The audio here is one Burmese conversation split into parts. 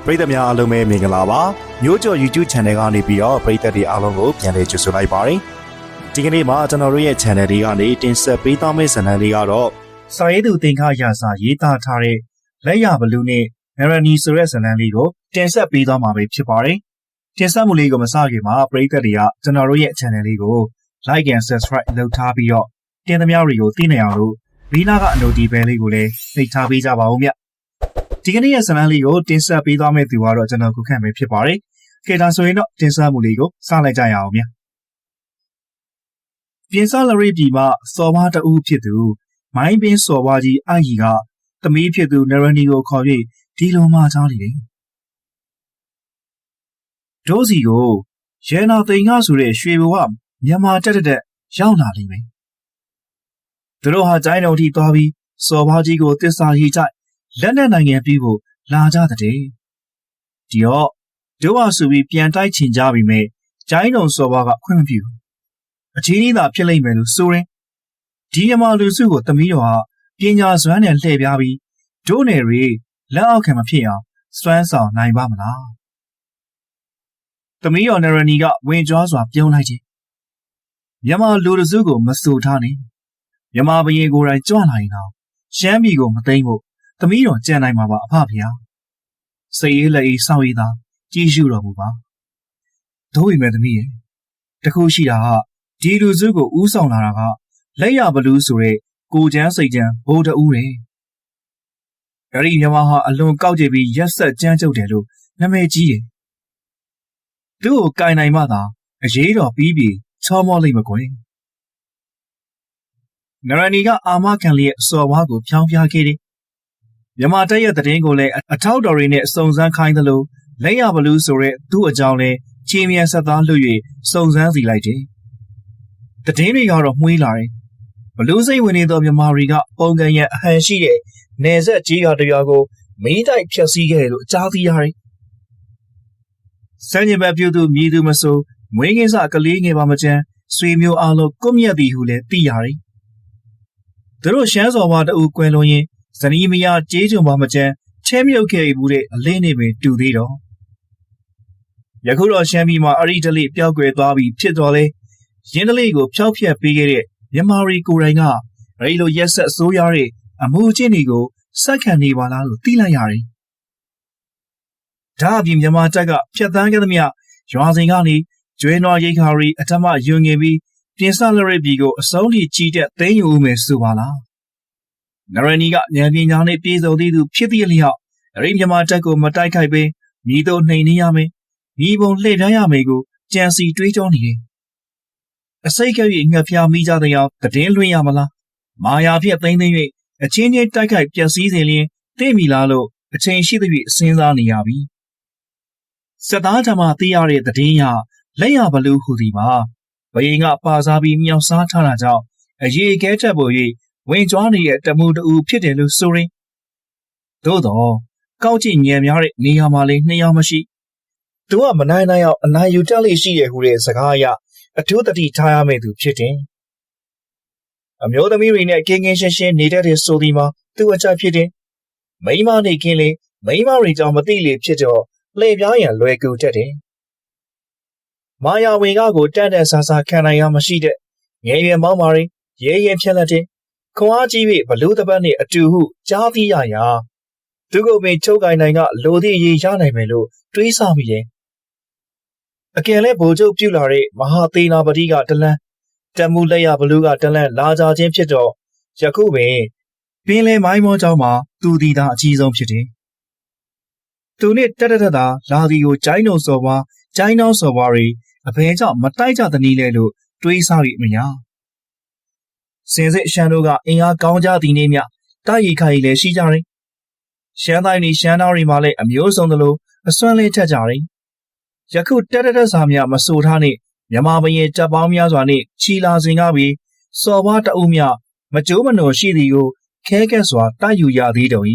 ပရိသတ်များအားလုံးပဲမင်္ဂလာပါမျိုးကျော် YouTube Channel ကနေပြီးတော့ပရိသတ်တွေအားလုံးကိုပြန်လည်ကြိုဆိုလိုက်ပါတယ်ဒီကနေ့မှာကျွန်တော်တို့ရဲ့ Channel လေးကနေတင်ဆက်ပေးသွားမယ့်ဇာတ်လမ်းလေးကတော့စာရေးသူသင်္ခါရစာရေးသားထားတဲ့လက်ရဘလူးနဲ့မရနီဆိုတဲ့ဇာတ်လမ်းလေးကိုတင်ဆက်ပေးသွားမှာပဲဖြစ်ပါတယ်တင်ဆက်မှုလေးကိုမစခင်မှာပရိသတ်တွေကကျွန်တော်တို့ရဲ့ Channel လေးကို Like and Subscribe လုပ်ထားပြီးတော့တင်သမျှတွေကိုသိနိုင်အောင်လို့ဒီနာကအနိုတီဘဲလေးကိုလည်းနှိပ်ထားပေးကြပါဦးမြဒီကနေ့ရဲ့ဇာတ်လမ်းလေးကိုတင်ဆက်ပေးသွားမယ့်သူကတော့ကျွန်တော်ခုခန့်ပဲဖြစ်ပါတယ်။ခေတ္တဆိုရင်တော့တင်ဆက်မှုလေးကိုစလိုက်ကြရအောင်ဗျ။ပြင်စလရိပ်ပြည်မှာစော်ဘွားတဦးဖြစ်သူမိုင်းပင်စော်ဘွားကြီးအကြီးကသမီးဖြစ်သူနရနီကိုခေါ်၍ဒီလိုမှချောင်းနေတယ်။ဒိုးစီကိုရဲနာသိန်ကဆိုတဲ့ရွှေဘဝမြန်မာတက်ရောက်လာလိမ့်မယ်။သူတို့ဟာကျိုင်းတော်ထိသွားပြီးစော်ဘွားကြီးကိုတစ္ဆာရေးကြလက်နဲ့နိုင်ငံပြည်ကိုလာကြတဲ့ဒီတော့တို့ဟာဆိုပြီးပြန်တိုက်ချင်ကြပြီမဲ့ကျိုင်းတော်စော်ဘွားကခွင့်မပြုအချင်းကြီးသာဖြစ်လိမ့်မယ်လို့ဆိုရင်ဒီမြမာလူစုကိုသမီးတော်ဟာပညာစွမ်းနဲ့လှည့်ပြားပြီးတို့နယ်တွေလက်အောက်ခံမဖြစ်အောင်စွမ်းဆောင်နိုင်ပါမလားသမီးတော်နရနီကဝင်ကြွားစွာပြုံးလိုက်ခြင်းမြမာလူစုကိုမဆူထားနဲ့မြမာဘရင်ကိုယ်တိုင်ကြွလာရင်တော့ရှမ်းပြည်ကိုမသိမ်းဖို့သမီးတော်ကြံနိုင်မှာပါအဖဖေ။စိတ်အေးလက်အေးစောင့်ရည်သာကြည်ရှုတော်မူပါ။တို့ပေမဲ့သမီးရဲ့တခုရှိတာကဒီလူစုကိုဥဆောင်လာတာကလက်ရဘလူးဆိုတဲ့ကိုချမ်းစိတ်ချမ်းဘိုးတူးတယ်။အဲဒီမြမဟာအလွန်ကောက်ကျပြီးရက်ဆက်ကြမ်းကြုတ်တယ်လို့နာမည်ကြီးတယ်။သူ့ကိုကင်နိုင်မှသာအရေးတော်ပြီးချောမောလိမ့်မကွယ်။နရနီကအာမခံလျက်အစော်ဘွားကိုဖြောင်းပြခဲ့တယ်မြန်မာတပ်ရဲ့သတင်းကိုလည်းအထောက်တော်တွေနဲ့စုံစမ်းခိုင်းသလိုလက်ရဘလူးဆိုတဲ့သူ့အကြောင်းလဲချီးမြှောက်ဆက်သားလွှတ်၍စုံစမ်းစီလိုက်တယ်။သတင်းတွေကတော့မှွေးလာတယ်။ဘလူးစိတ်ဝင်နေသောမြန်မာတွေကပုံကန်ရန်အဟန်ရှိတဲ့နယ်ဆက်ကြီးရွာတရွာကိုမီးတိုက်ဖျက်ဆီးခဲ့တယ်လို့ကြားသိရတယ်။စံကျင်ဘက်ပြုသူမြည်သူမဆိုမွေးကင်းစကလေးငယ်ပါမချမ်းဆွေမျိုးအားလုံးကွပ်မျက်သည်ဟုလည်းသိရတယ်။သူတို့ရှမ်းစော်ဘွားတအူကွယ်လွန်ရင်ဇနီးမယားကြေးကြုံပါမချမ်းချဲမြုပ်ခဲ့မှုတဲ့အလင်းနေပင်တူသေးတော့ယခုတော့ရှမ်းပြည်မှာအရိဒလိပျောက်ကွယ်သွားပြီးဖြစ်တော်လဲရင်းဒလိကိုဖျောက်ဖျက်ပေးခဲ့တဲ့မြန်မာရီကိုယ်တိုင်ကအဲဒီလိုရက်ဆက်ဆိုးရတဲ့အမှုအကျင့်တွေကိုစက်ခံနေပါလားလို့သိလိုက်ရတယ်။ဒါအပြင်မြန်မာတပ်ကဖျက်ဆီးခဲ့သမျှရွာစဉ်ကနေကျွဲနွားရိတ်ခါရီအထမယွင်ငင်ပြီးပြင်စလရိပ်ပြည်ကိုအစုံးထိကြီးတဲ့သိမ်းယူဦးမယ်ဆိုပါလား။နရနီကဉာဏ်ပညာနဲ့ပြည့်စုံသည့်သူဖြစ်သည့်လျောက်အရိမြမတက်ကိုမတိုက်ခိုက်ပင်မြည်တို့နှိမ်နေရမယ်မြည်ပုံလှည့်တန်းရမယ်ကိုကြံစီတွေးကြောနေတယ်အစိတ်က၍ငှက်ဖျားမိကြတဲ့အောင်တည်င်းလွှင့်ရမလားမာယာဖြင့်သိမ့်သိမ့်၍အချင်းချင်းတိုက်ခိုက်ပျက်စီးစဉ်လျင်သိမိလားလို့အချိန်ရှိသဖြင့်စဉ်းစားနေရပြီစက်သားဓမ္မသိရတဲ့တည်င်းရလက်ရဘလူးဟူသည်မှာဘယင်ကပါစားပြီးမြောက်စားထားတာကြောင့်အရေးကဲတက်ပေါ်၍ဝင်ကြွားနေတဲ့တမှုတူဖြစ်တယ်လို့ဆိုရင်သို့တော့ကောက်ကြည့်ညံများတဲ့နေရာမှာလည်းနှစ်ယောက်မရှိသူကမနိုင်နိုင်အောင်အနိုင်ယူတက်လိရှိရဟူတဲ့စကားအရအထူးတတိထားရမယ့်သူဖြစ်တယ်အမျိုးသမီးတွေနဲ့ကင်းကင်းရှင်းရှင်းနေတတ်တဲ့ဆိုဒီမှာသူ့အကြိုက်ဖြစ်တယ်မိန်းမနေခင်းလေမိန်းမတွေကြောင့်မသိလေဖြစ်တော့လှည့်ပြားရန်လွယ်ကူတတ်တယ်မာယာဝင်ကကိုတန်တန်ဆာဆာခံနိုင်ရမရှိတဲ့ငယ်ရွယ်မောင်းမာတွေရဲရဲဖြက်လက်တဲ့ခွန်အားကြီး၍ဘလူးတပတ်နှင့်အတူဟုကြားသိရရာသူကိုပင်ချုပ်ကိုင်နိုင်ကလိုသည့်အရေးရနိုင်မယ်လို့တွေးဆမိတယ်။အကယ်လဲဗိုလ်ချုပ်ပြုလာတဲ့မဟာသေနာပတိကတလန်းတက်မှုလက်ရဘလူးကတလန်းလာကြခြင်းဖြစ်တော့ယခုပင်ပင်လေမိုင်းမောကျောင်းမှာသူသည်သာအကြီးဆုံးဖြစ်တယ်။သူနဲ့တက်တာလာဒီကိုကျိုင်းတော်စော်ဘွားကျိုင်းတော်စော်ဘွားတွေအဘယ်ကြောင့်မတိုက်ကြသနည်းလဲလို့တွေးဆ၍မရစင်စစ်ရှမ်းတို့ကအင်အားကောင်းကြသည်နေမြတိုက်ရိုက်ခိုင်လည်းရှိကြတယ်။ရှမ်းတိုင်းနေရှမ်းသားတွေမှလည်းအမျိုးစုံသလိုအစွမ်းလေးထက်ကြတယ်။ယခုတက်စာများမဆိုထားနဲ့မြန်မာဘရင်တပ်ပေါင်းများစွာနဲ့ချီလာစဉ်ကပြီးစော်ဘွားတအုပ်များမကြိုးမနှော်ရှိသည်ကိုခဲကက်စွာတိုက်ယူရသေးတော်၏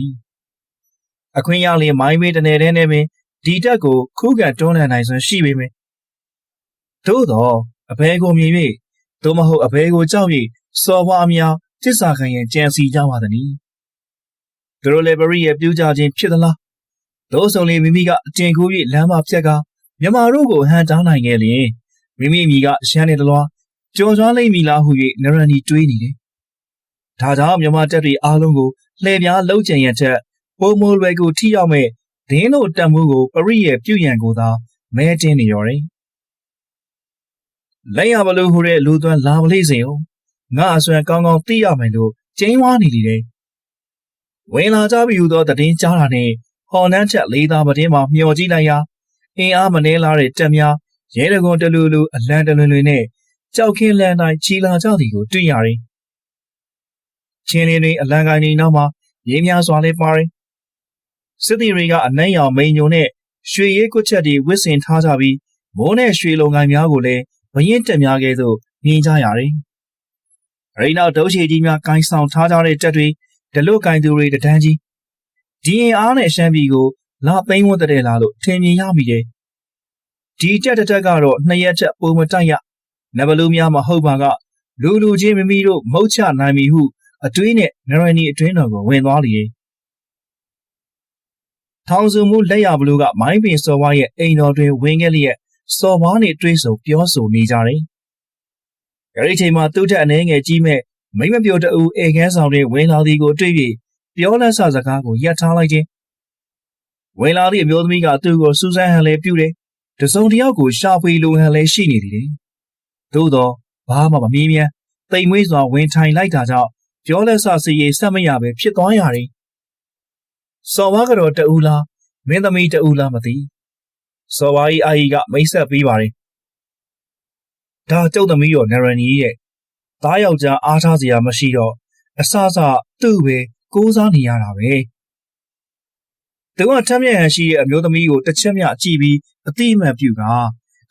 ။အခွင့်ရလျင်မိုင်းမေးတနယ်ထဲနဲ့ပင်ဒီတက်ကိုခုခံတွန်းလှန်နိုင်စွမ်းရှိပေမယ်။သို့တော့အဘဲကိုမြင်၍သို့မဟုတ်အဘဲကိုကြောက်၍စော်ဘွားများတစ္ဆာခံရန်ကြံစီကြပါသည်။သူတို့လည်းပရိရဲ့ပြုကြခြင်းဖြစ်သလား သို့ဆိုလေမိမိကအတင်ကူး၍လမ်းမဖြတ်ကာမြမတို့ကိုဟန်တားနိုင်ခဲ့လျင်မိမိမိကရှမ်းနေတလွားကြော်ကြွားလိမ့်မည်လားဟု၍နရန်နီတွေးနေတယ်။ဒါကြောင့်မြမတက်တွေအားလုံးကိုလှည့်ပြားလှုပ်ကြံရန်ထက်ပုံမိုးလွယ်ကိုထိရောက်မဲ့ဒင်းတို့တံမှုကိုပရိရဲ့ပြုရန်ကိုသာမဲတင်းနေရောတယ်။လက်ရဘလို့ဟိုတဲ့လူသွမ်းလာမလေးစေအောင်ငါအစွမ်းကောင်းကောင်းသိရမယ်လို့ကျင်းဝါနေလေတယ်။ဝင်လာကြပြီဟူသောတည်င်းကြားတာနဲ့ဟော်နန်းချက်လေးသားပတင်းမှာမျော်ကြည့်လိုက်ရာအင်အားမနှဲလာတဲ့တက်များရဲတကွန်တလူလူအလံတလွင်လွင်နဲ့ကြောက်ခင်းလန်တိုင်းချီလာကြသည်ကိုတွေ့ရတယ်။ချင်းလေးတွေအလံကိုင်းနေနောက်မှာရင်းများစွာလေးပါတယ်။စစ်သည်တွေကအနှံ့ရောင်မိန်ညုံနဲ့ရွှေရဲကွက်ချက်တွေဝစ်ဆင်ထားကြပြီးမိုးနဲ့ရွှေလုံကိုင်းများကိုလည်းဘရင်တက်များကဲ့သို့မြင်ကြရတယ်။အဲဒီနောက်ဒုံးချီကြီးများကိုင်းဆောင်ထားကြတဲ့တက်တွေဒလွတ်ကိုင်းသူတွေတန်းကြီးဒီရင်အားနဲ့ရှမ်းပြည်ကိုလာသိမ်းဝတ်တဲ့လားလို့ထင်မြင်ရမိတယ်။ဒီတက်ကတော့နှစ်ရက်ချက်ပုံမတိုက်ရနဘလူများမဟုတ်ပါကလူလူချင်းမိမိတို့မုတ်ချနိုင်ပြီဟုအတွေးနဲ့နရနီအတွင်းတော်ကိုဝင်သွားလေ။ထောင်စုမှုလက်ရဘလူကမိုင်းပင်စော်ဝါရဲ့အိမ်တော်တွင်ဝင်ခဲ့လျက်စော်ဝါနဲ့တွေးဆုံပြောဆိုနေကြတယ်။အဲဒီချိန်မှာသူ့ထက်အနေငယ်ကြီးမဲ့မိမပြိုတူအေခန်းဆောင်တွင်ဝင်လာသည်ကိုတွေ့ပြီးပြောလက်ဆစကားကိုရပ်ထားလိုက်ခြင်းဝင်လာသည့်အမျိုးသမီးကသူ့ကိုစူးစမ်းဟန်လဲပြုတယ်တစုံတစ်ယောက်ကိုရှာဖွေလိုဟန်လဲရှိနေသည်သို့တော့ဘာမှမမြင်မြန်တိမ်မွေးစွာဝင်ထိုင်လိုက်တာကြောင့်ပြောလက်ဆစီရေးဆက်မရပဲဖြစ်သွားရတယ်စော်ဝါကတော့တူလားမင်းသမီးတူလားမသိစော်ဝါကြီးအာကြီးကမိတ်ဆက်ပေးပါတယ်ဒါကျုပ်သမီးရောနရန်နီရဲ့သားယောက်ျားအားထားစရာမရှိတော့အစစသူ့ပဲကိုးစားနေရတာပဲသူကထမ်းမြက်ဟန်ရှိတဲ့အမျိုးသမီးကိုတစ်ချက်မျှကြည့်ပြီးအတိအမှန်ပြုက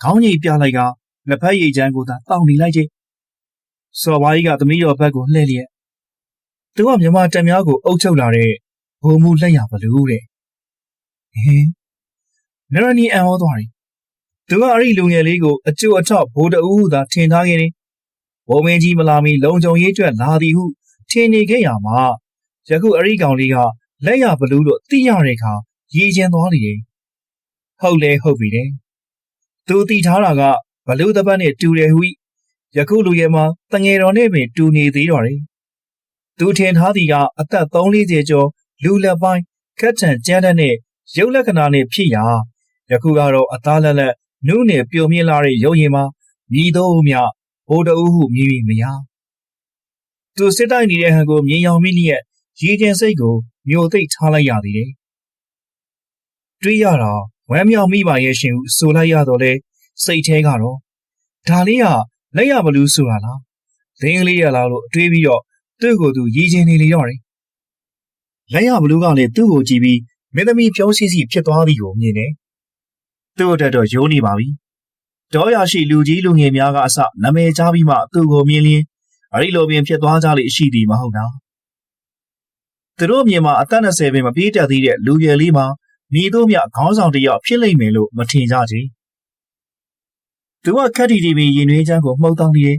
ခေါင်းကြီးပြလိုက်ကလက်ဖက်ရည်ချမ်းကိုသာတောင်းနေလိုက်ခြင်းစော်ဝါကြီးကသမီးတော်ဘက်ကိုလှည့်လျက်သူကမြမတက်များကိုအုပ်ချုပ်လာတဲ့ဘုံမှုလက်ရဘလို့တဲ့ဟင်းနရနီအံ့ဩသွားတယ်သူကအဲ့ဒီလူငယ်လေးကိုအကျိုးအထောက်ဘိုးတအူးသာထင်ထားခဲ့တယ်ဘုံမင်းကြီးမလာမီလုံခြုံရေးအတွက်လာသည်ဟုထင်နေခဲ့ရမှာယခုအဲ့ဒီကောင်လေးကလက်ရဘလူးလို့သိရတဲ့အခါရည်ကျင်သွားလေတယ်ဟုတ်လဲဟုတ်ပြီတဲ့သူသိထားတာကဘလူးတပတ်နဲ့တူတယ်ဟုယခုလူရဲမှာတငယ်တော်နဲ့ပင်တူနေသေးတော်တယ်သူထင်ထားသည်ကအသက်3-40ကျော်လူလက်ပိုင်းခက်ထန်ကြမ်းတဲ့နဲ့ရုပ်လက္ခဏာနဲ့ဖြစ်ရာယခုကတော့အသားလက်လက်နုနယ်ပြုံမြင့်လာတဲ့ရုပ်ရည်မှာမြည်တော့မြဘိုးတအူးဟုမြည်မိမရသူစစ်တိုက်နေတဲ့ဟန်ကိုမြင်ရောင်မိလျက်ရည်ကျင်စိတ်ကိုမျိုးသိပ်ထားလိုက်ရသည်တဲ့တွေးရတာဝမ်းမြောက်မိပါရဲ့ရှင်ဟုဆိုလိုက်ရတော့လေစိတ်ထဲကတော့ဒါလေးကလက်ရဘလူးဆိုတာလားဒင်းကလေးရလားလို့အတွေးပြီးတော့သူ့ကိုယ်သူရည်ကျင်နေလေတော့တယ်လက်ရဘလူးကလည်းသူ့ကိုကြည့်ပြီးမင်းသမီးပြောစီစီဖြစ်သွားသည်ကိုမြင်တယ်သူ့အတွက်တော့ယိုးနေပါပြီတောရရှိလူကြီးလူငယ်များကအစနာမည်ကြားပြီးမှသူ့ကိုမြင်လျင်အဲ့ဒီလိုပင်ဖြစ်သွားကြလိမ့်ရှိသည်မဟုတ်လားသူတို့မြင်မှာအသက်20ပင်မပြေးတက်သေးတဲ့လူငယ်လေးမှာမိတို့မြခေါင်းဆောင်တစ်ယောက်ဖြစ်လိမ့်မယ်လို့မထင်ကြချေသူကခက်တီတီပင်ရင်နှွေးချမ်းကိုမှုတ်တောင်းနေတယ်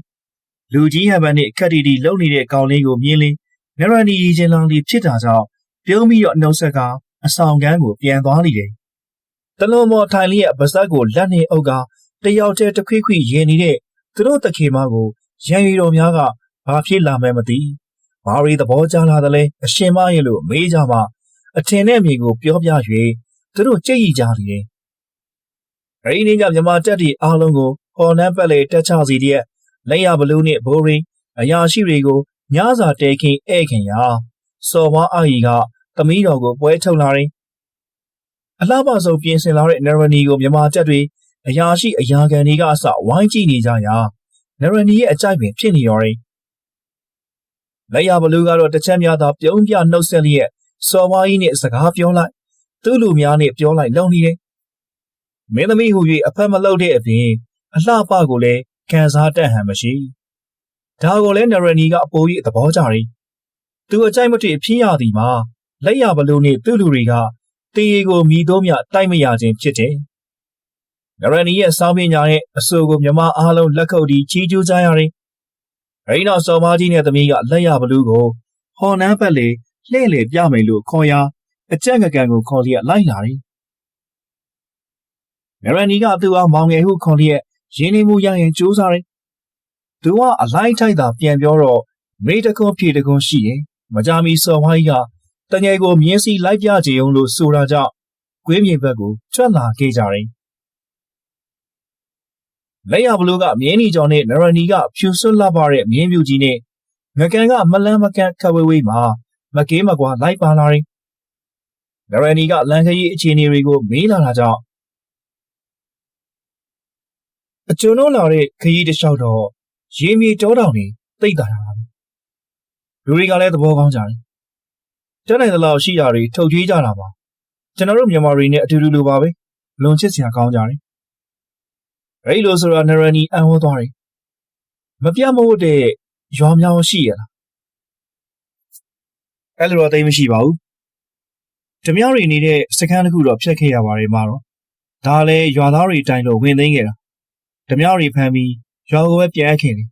လူကြီးဟန်ပန်နဲ့ခက်တီတီလုံနေတဲ့ကောင်လေးကိုမြင်လင်းနရနီရီချင်းလောင်လေးဖြစ်တာကြောင့်ပြုံးပြီးတော့နှုတ်ဆက်ကအဆောင်ကန်းကိုပြန်သွားလိမ့်တယ်တလုံးမော်ထိုင်လေးရဲ့ပါဇက်ကိုလက်နဲ့အုပ်ကတယောက်တည်းတခွိခွိရင်နေတဲ့သူတို့တခေမကိုရန်ရီတော်များကဘာဖြစ်လာမှန်းမသိဘာရီသဘောကျလာတယ်လဲအရှင်မရဲ့လို့မေးကြပါအထင်နဲ့မြေကိုပြောပြ၍သူတို့ကြိတ်ရီကြတယ်။အဲဒီနေ့ကမြမတက်တီအားလုံးကိုဟော်နန်းပက်လေတက်ချစီတဲ့လက်ရဘလူးနဲ့ဘိုးရင်းအရာရှိတွေကိုညစာတဲခင်းဧည့်ခင်ရာစော်ဝါအာကြီးကသမီးတော်ကိုပွဲထုတ်လာတယ်။အလှပဆုံးပြင်ဆင်လာတဲ့နရနီကိုမြမတက်တွေအရာရှိအရာခံတွေကအစဝိုင်းကြည့်နေကြရာနရနီရဲ့အကြိုက်ပင်ဖြစ်နေရောတယ်။လက်ရဘလူးကတော့တစ်ချက်များသာပြုံးပြနှုတ်ဆက်လျက်စော်ဝါကြီးနဲ့စကားပြောလိုက်သူ့လူများနဲ့ပြောလိုက်လုံနေတယ်မင်းသမီးဟူ၍အဖက်မလုပ်တဲ့အပြင်အလှပကိုလည်းခံစားတတ်ဟန်မရှိဒါကိုလည်းနရနီကအပိုးကြီးသဘောကျတယ်သူအကြိုက်မတွေ့ဖြစ်ရသည်မှာလက်ရဘလူးနဲ့သူ့လူတွေကတေးကိုမိတို့မြတိုက်မရခြင်းဖြစ်တယ်နရနီရဲ့စောင်းပညာနဲ့အဆိုကိုမြမအားလုံးလက်ခုပ်တီးချီးကျူးကြရတယ်အဲဒီနောက်စော်မကြီးနဲ့သမီးကလက်ရဘလူးကိုဟော်နန်းပက်လေလှဲ့လေပြမယ်လို့ခေါ်ရာအကြက်ငကန်ကိုခေါ်လျက်လိုက်လာတယ် နရနီကသူ့အားမောင်ငယ်ဟုခေါ်လျက်ရင်းနှီးမှုရရင်ကြိုးစားတယ်သူကအလိုက်ထိုက်တာပြန်ပြောတော့မေးတကွန်းဖြေတကွန်းရှိရင်မကြမီစော်ဝိုင်းကတငယ်ကိုမြင်းစီလိုက်ပြကြုံလို့ဆိုတာကြောင့်ကွေးမြေဘက်ကိုထွက်လာခဲ့ကြတယ်လက်ရဘလူးကမြင်းနီကျော်နဲ့နရနီကဖြူစွတ်လှပတဲ့မြင်းပြူကြီးနဲ့ငကန်ကမလန်းမကန့်ခဝေးဝေးမှာမကေးမကွာလိုက်ပါလာတယ်နရနီကလန်ခရီးအခြေအနေတွေကိုမေးလာတာကြောင့်အကျုံတို့လာတဲ့ခရီးတစ်လျှောက်တော့ရေမြေတောတောင်တွေသိပ်တာတာလူတွေကလည်းသဘောကောင်းကြတယ်တက်နိုင်သလောက်ရှိတာတွေထုတ်ကြွေးကြတာပါကျွန်တော်တို့မြန်မာတွေနဲ့အတူတူလိုပါပဲလွန်ချစ်စရာကောင်းကြတယ်အဲ့လိုဆိုတာနရနီအံ့ဩသွားတယ်မပြတ်မဟုတ်တဲ့ရွာမြောင်ရှိရလားအဲ့လိုတော့သိမရှိပါဘူးဓမြတွေနေတဲ့စခန်းတစ်ခုတော့ဖျက်ခဲ့ရပါတယ်မှာတော့ဒါလည်းရွာသားတွေတိုင်လို့ဝင်သိမ်းခဲ့တာဓမြတွေဖမ်းပြီးရွာကိုပဲပြန်အပ်ခဲ့တယ်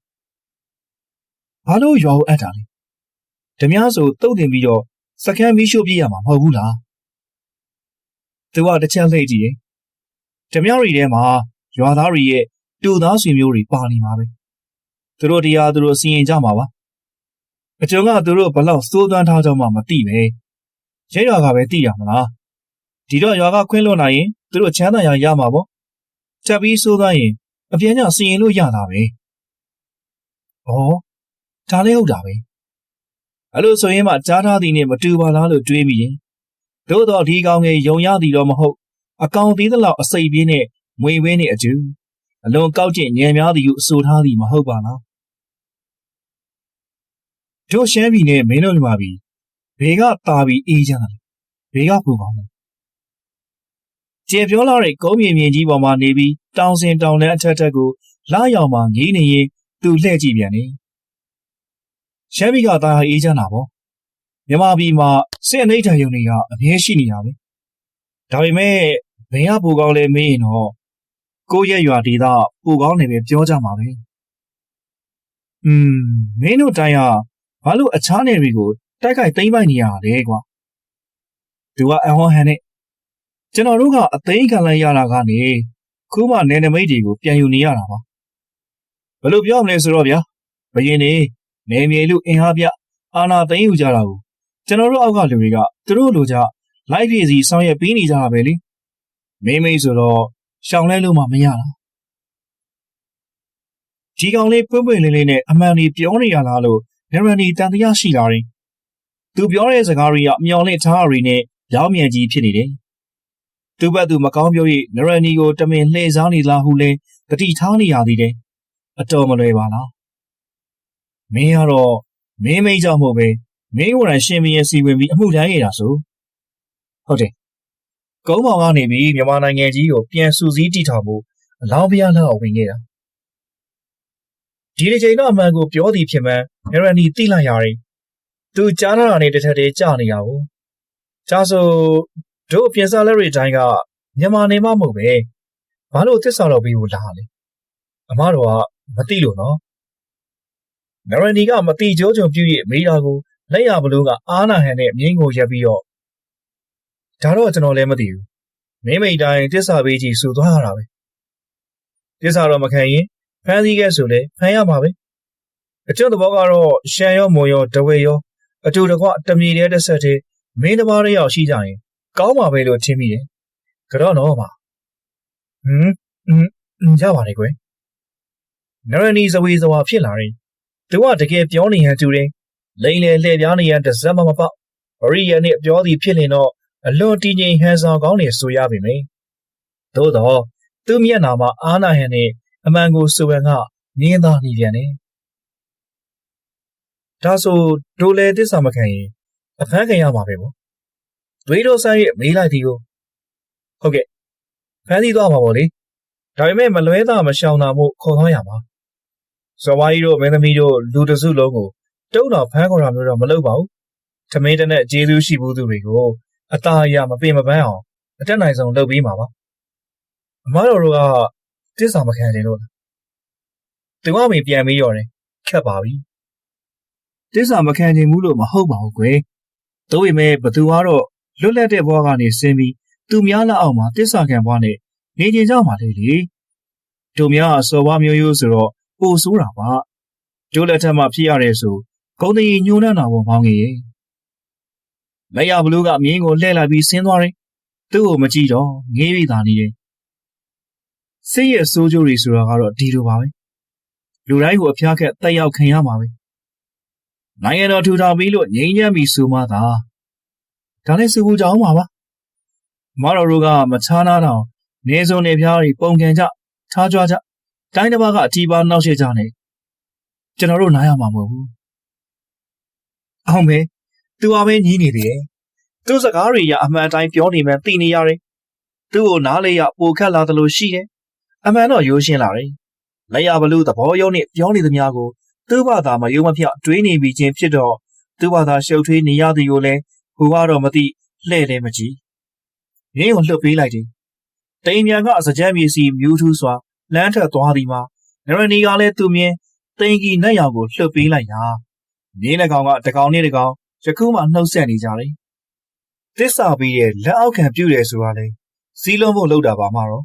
ဘာလို့ရွာကိုအပ်တာလဲဓမြဆိုတုတ်တင်ပြီးတော့စခန်းမီးရှို့ပြရမှာမဟုတ်ဘူးလားသူကတစ်ချက်လှည့်ကြည့်တယ်ဓမြတွေထဲမှာရွာသားတွေရဲ့တူသားဆွေမျိုးတွေပါနေမှာပဲသူတို့တရားသူတို့စီရင်ကြမှာပါအကျုံးကသူတို့ဘလောက်စိုးသွမ်းထားကြမှမသိပဲရဲရွာကပဲသိရမလားဒီတော့ရွာကခွင့်လွှတ်နိုင်ရင်သူတို့ချမ်းသာရမှာပေါ့ချက်ပြီးစိုးသွမ်းရင်အပြန်ကျစီရင်လို့ရတာပဲဩဒါလည်းဟုတ်တာပဲအဲ့လိုဆိုရင်မှကြားထားသည်နဲ့မတူပါလားလို့တွေးမိရင်သို့တော့ဒီကောင်ငယ်ယုံရသည်တော့မဟုတ်အကောင်သေးသလောက်အစိပ်ပြင်းနဲ့မွေဝင်းနဲ့အကျူအလွန်ကောက်ကျင့်ဉာဏ်များသည်ဟုအဆိုထားသည်မဟုတ်ပါလားတို့ရှမ်းပြည်နဲ့မင်းတို့မြန်မာပြည်ဘေကတာပြီးအေးချမ်းတယ်ဘေကပူကောင်းတယ်ကျေပြောလာတဲ့ကုန်းမြေမြင်ကြီးပေါ်မှာနေပြီးတောင်စင်တောင်လန်းအထက်ထက်ကိုလာရောက်မှငေးနေရင်သူလှည့်ကြည့်ပြန်တယ်ရှမ်းပြည်ကတာအေးချမ်းတာပေါ့မြန်မာပြည်မှာစစ်အနှိဋ္ဌာယုံတွေကအမြဲရှိနေတာပဲဒါပေမဲ့ဘယ်ကပူကောင်းလဲမေးရင်တော့ကိုယ့်ရဲ့ရွာဒေသပူကောင်းနေပဲပြောကြမှာပဲမင်းတို့တိုင်းဟာဘာလို့အခြားနယ်တွေကိုတိုက်ခိုက်သိမ်းပိုက်နေရလဲကွာသူကအဟောဟန်နဲ့ကျွန်တော်တို့ကအသိခံလိုက်ရတာကနေခုမှနယ်နိမိတ်တွေကိုပြန်ယူနေရတာပါဘယ်လိုပြောမလဲဆိုတော့ဗျာဘယင်းနေနယ်မြေလူအင်အားပြအာဏာသိမ်းယူကြတာကိုကျွန်တော်တို့အောက်ကလူတွေကသူတို့လိုချလိုက်ပြည်စီဆောင်ရွက်ပေးနေကြတာပဲလေမိမ့်ဆိုတော့ရှောင်လဲလို့မှမရတာဒီကောင်လေးပွင့်ပွင့်လင်းလင်းနဲ့အမှန်ကြီးပြောနေရလားလို့နရနီတန်တရားရှိလာတယ်သူပြောတဲ့စကားတွေကမျော်လင့်ထားရည်နဲ့ရောင်းမြန်ကြီးဖြစ်နေတယ်သူ့ဘက်သူမကောင်းပြော၍နရနီကိုတမင်လှည့်စားနေလားဟုလဲတတိထားနေရသေးတယ်အတော်မလွယ်ပါလားမင်းကတော့မင်းမိတ်ကြောင့်မဟုတ်ပဲမင်းကိုယ်တိုင်ရှင်မင်းစီဝင်ပြီးအမှုထမ်းနေတာဆိုဟုတ်တယ်ကုန်းပေါင်ကနေပြီးမြန်မာနိုင်ငံကြီးကိုပြန်စုစည်းတည်ထောင်ဖို့အလောင်းပြားလောက်ဝင်ခဲ့တာဒီတစ်ချိန်တော့အမှန်ကိုပြောသည်ဖြစ်မှန်းနရနီသိလိုက်ရတယ်သူကြားနာတာနဲ့တစ်ထက်တည်းကြာနေတာကိုဒါဆိုတို့ပြင်စားလက်တွေတိုင်းကမြန်မာနေမှမဟုတ်ပဲဘာလို့သစ္စာတော်ပေးဖို့လာလဲအမတော်ကမသိလို့နော်နရနီကမသိကြိုးကြုံပြည့်ရဲ့မိသားကိုလက်ရဘလို့ကအားနာဟန်နဲ့မြင်းကိုရက်ပြီးတော့ဒါတော့ကျွန်တော်လည်းမသိဘူးမင်းမိတ်တိုင်းတစ္ဆာပေးကြည့်ဆိုသွားရတာပဲတစ္ဆာတော့မခံရင်ဖမ်းစည်းခဲ့ဆိုလဲဖမ်းရမှာပဲအကျွတ်သဘောကတော့ရှန်ရောမွန်ရောတဝဲရောအတူတကွတမြေတဲ့တစ်ဆက်တည်းမင်းတစ်ပါးတစ်ယောက်ရှိကြရင်ကောင်းပါပဲလို့ထင်မိတယ်ကတော့တော့မှာရပါတယ်ကွယ်နရနီဇဝေဇဝါဖြစ်လာတယ်သူကတကယ်ပြောနေဟန်တူတယ်လိန်လေလှည့်ပြားနေရတစ်စက်မှမပေါက်ဗရိယနဲ့ပြောသည်ဖြစ်ရင်တော့အလွန်တည်ငြိမ်ဟန်ဆောင်ကောင်းနေဆိုရပါမယ်သို့တော့သူ့မျက်နှာမှာအာနာဟန်နဲ့အမှန်ကိုဆိုရန်ကမြင်းသားနေပြန်တယ်ဒါဆိုဒိုလေသစ္စာမခံရင်အဖမ်းခံရမှာပဲပေါ့သွေးတော်ဆန်းရဲ့မေးလိုက်သည်ကိုဟုတ်ကဲ့ဖမ်းဆီးသွားမှာပေါ့လေဒါပေမဲ့မလွဲတာမရှောင်တာမို့ခေါ်သွားရမှာဇော်ဝါကြီးတို့မင်းသမီးတို့လူတစုလုံးကိုတုံးတော်ဖမ်းခေါ်တာမျိုးတော့မလုပ်ပါဘူးထမင်းတနက်ကျေးဇူးရှိဘူးသူတွေကိုအသားအရမပင်မပန်းအောင်အတက်နိုင်ဆုံးလုပ်ပေးမှာပါအမတော်တို့ကတစ္ဆာမခံတယ်လို့သူကမေပြန်ပြီးရော်တယ်ခက်ပါပြီတစ္ဆာမခံနိုင်ဘူးလို့မဟုတ်ပါဘူးကွယ်တို့ပေမဲ့ဘသူကတော့လွတ်လပ်တဲ့ဘဝကနေဆင်းပြီးသူများလက်အောက်မှာတစ္ဆာခံဘဝနဲ့ နေကြကြမှာလေတို့များစော်ဝါမျိုးရိုးဆိုတော့ပိုဆိုးတာပါတို့လက်ထက်မှာဖြစ်ရတယ်ဆိုဂုံတရီညှိုးနှံ့တာပေါ်မောင်းကြီးရဲ့လက်ရဘလူးကမြင်းကိုလှည့်လိုက်ပြီးဆင်းသွားတယ်သူ့ကိုမကြည့်တော့ငေးပြီးသားနေတယ်စိတ်ရဲ့စိုးကြိုးတွေဆိုတာကတော့ဒီလိုပါပဲလူတိုင်းကိုအဖျားခက်တက်ရောက်ခံရမှာပဲနိုင်ငံတော်ထူထောင်ပြီးလို့ငြိမ်းချမ်းပြီးဆိုမှသာဒါနဲ့စကူကြောင်းပါပါမတော်တို့ကမချားနာတော့နေစုံနေဖျားတွေပုံကန်ကြထားကြွားကြတိုင်းတစ်ပါးကအတီးပါနောက်ရှေ့ကြနေကျွန်တော်တို့နားရမှာမဟုတ်ဘူးအောင်မေသူအမေညီးနေတယ်သူစကားတွေရအမှန်တိုင်းပြောနေမှသိနေရတယ်သူ့ကိုနားလေရပိုခက်လာတယ်လို့ရှိတယ်အမှန်တော့ရိုးရှင်းလာတယ်လက်ရဘလူးသဘောရုံးနဲ့ပြောနေသမျှကိုသူ့ဘာသာမယုံမဖြတွေးနေပြီးချင်းဖြစ်တော့သူ့ဘာသာရှုပ်ထွေးနေရသည်ကိုလည်းဟိုကတော့မသိလှဲ့လည်းမကြည့်ရင်းကိုလှုပ်ပေးလိုက်တယ်တိမ်မြန်ကစကြက်မြေစီမြူးထူးစွာလမ်းထက်သွားသည်မှာနရနီကလည်းသူမြင်တိမ်ကြီးနက်ရောင်ကိုလှုပ်ပေးလိုက်ရာမြင်းလက်ကောင်ကတကောင်နဲ့တကောင်ယခုမှနှုတ်ဆက်နေကြတယ်သစ္စာပြီးရဲ့လက်အောက်ခံပြုတယ်ဆိုတာလေစီးလုံးဖို့လုပ်တာပါမှတော့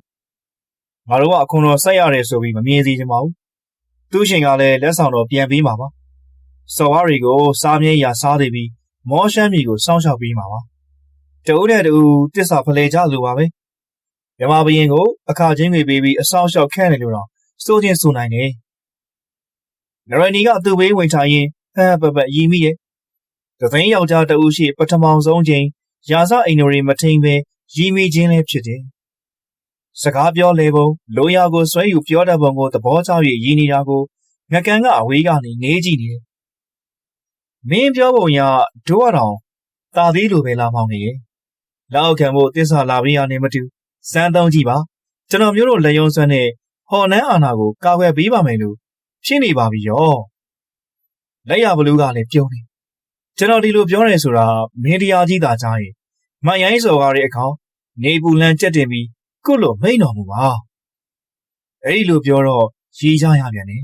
ငါတို့ကအခွန်တော်ဆက်ရတယ်ဆိုပြီးမမြင်စီချင်ပါဘူးသူ့ရှင်ကလည်းလက်ဆောင်တော်ပြန်ပေးမှာပါစော်ဝါရီကိုစားမြဲရာစားသေးပြီးမောရှမ်းမြေကိုစောင့်ရှောက်ပေးမှာပါတူတဲ့တူတစ္ဆာဖလှယ်ကြလိုပါပဲမြမဘရင်ကိုအခါချင်းတွေပေးပြီးအဆောင်ရှောက်ခန့်တယ်လို့တော့စိုးချင်းဆိုနိုင်တယ်နရနီကသူ့ဘေးဝင်ချရင်ဟပပရီမိရဲ့သသိန်းယောက်ျားတဦးရှိပထမဆုံးချိန်ရာဇအိမ်တော်တွေမထိန်ပဲရီမိခြင်းလည်းဖြစ်တယ်စကားပြောလေပုံလိုရာကိုဆွဲယူပြောတတ်ပုံကိုသဘောကျ၍ရည်နေတာကိုငကန်ကအဝေးကနေနေကြည့်နေတယ်မင်းပြောပုံရတို့ရအောင်တာသေးလိုပဲလားမောင်နေရဲ့လောက်ခံဖို့တစ္ဆာလာပြီးရနေမတူစမ်းသုံးကြည့်ပါကျွန်တော်မျိုးတို့လက်ယုံဆွမ်းနဲ့ဟော်နန်းအာနာကိုကာကွယ်ပေးပါမယ်လို့ဖြစ်နေပါပြီရောလက်ရဘလူးကလည်းပြုံးနေကျွန်တော်ဒီလိုပြောနေဆိုတာမင်းတရားကြီးသာကြားရင်မရိုင်းစော်ကားတဲ့အကောင်နေပူလန်ကြက်တင်ပြီးကုလို့မိန်တော်မူပါအဲ့ဒီလိုပြောတော့ရေးကြရပြန်တယ်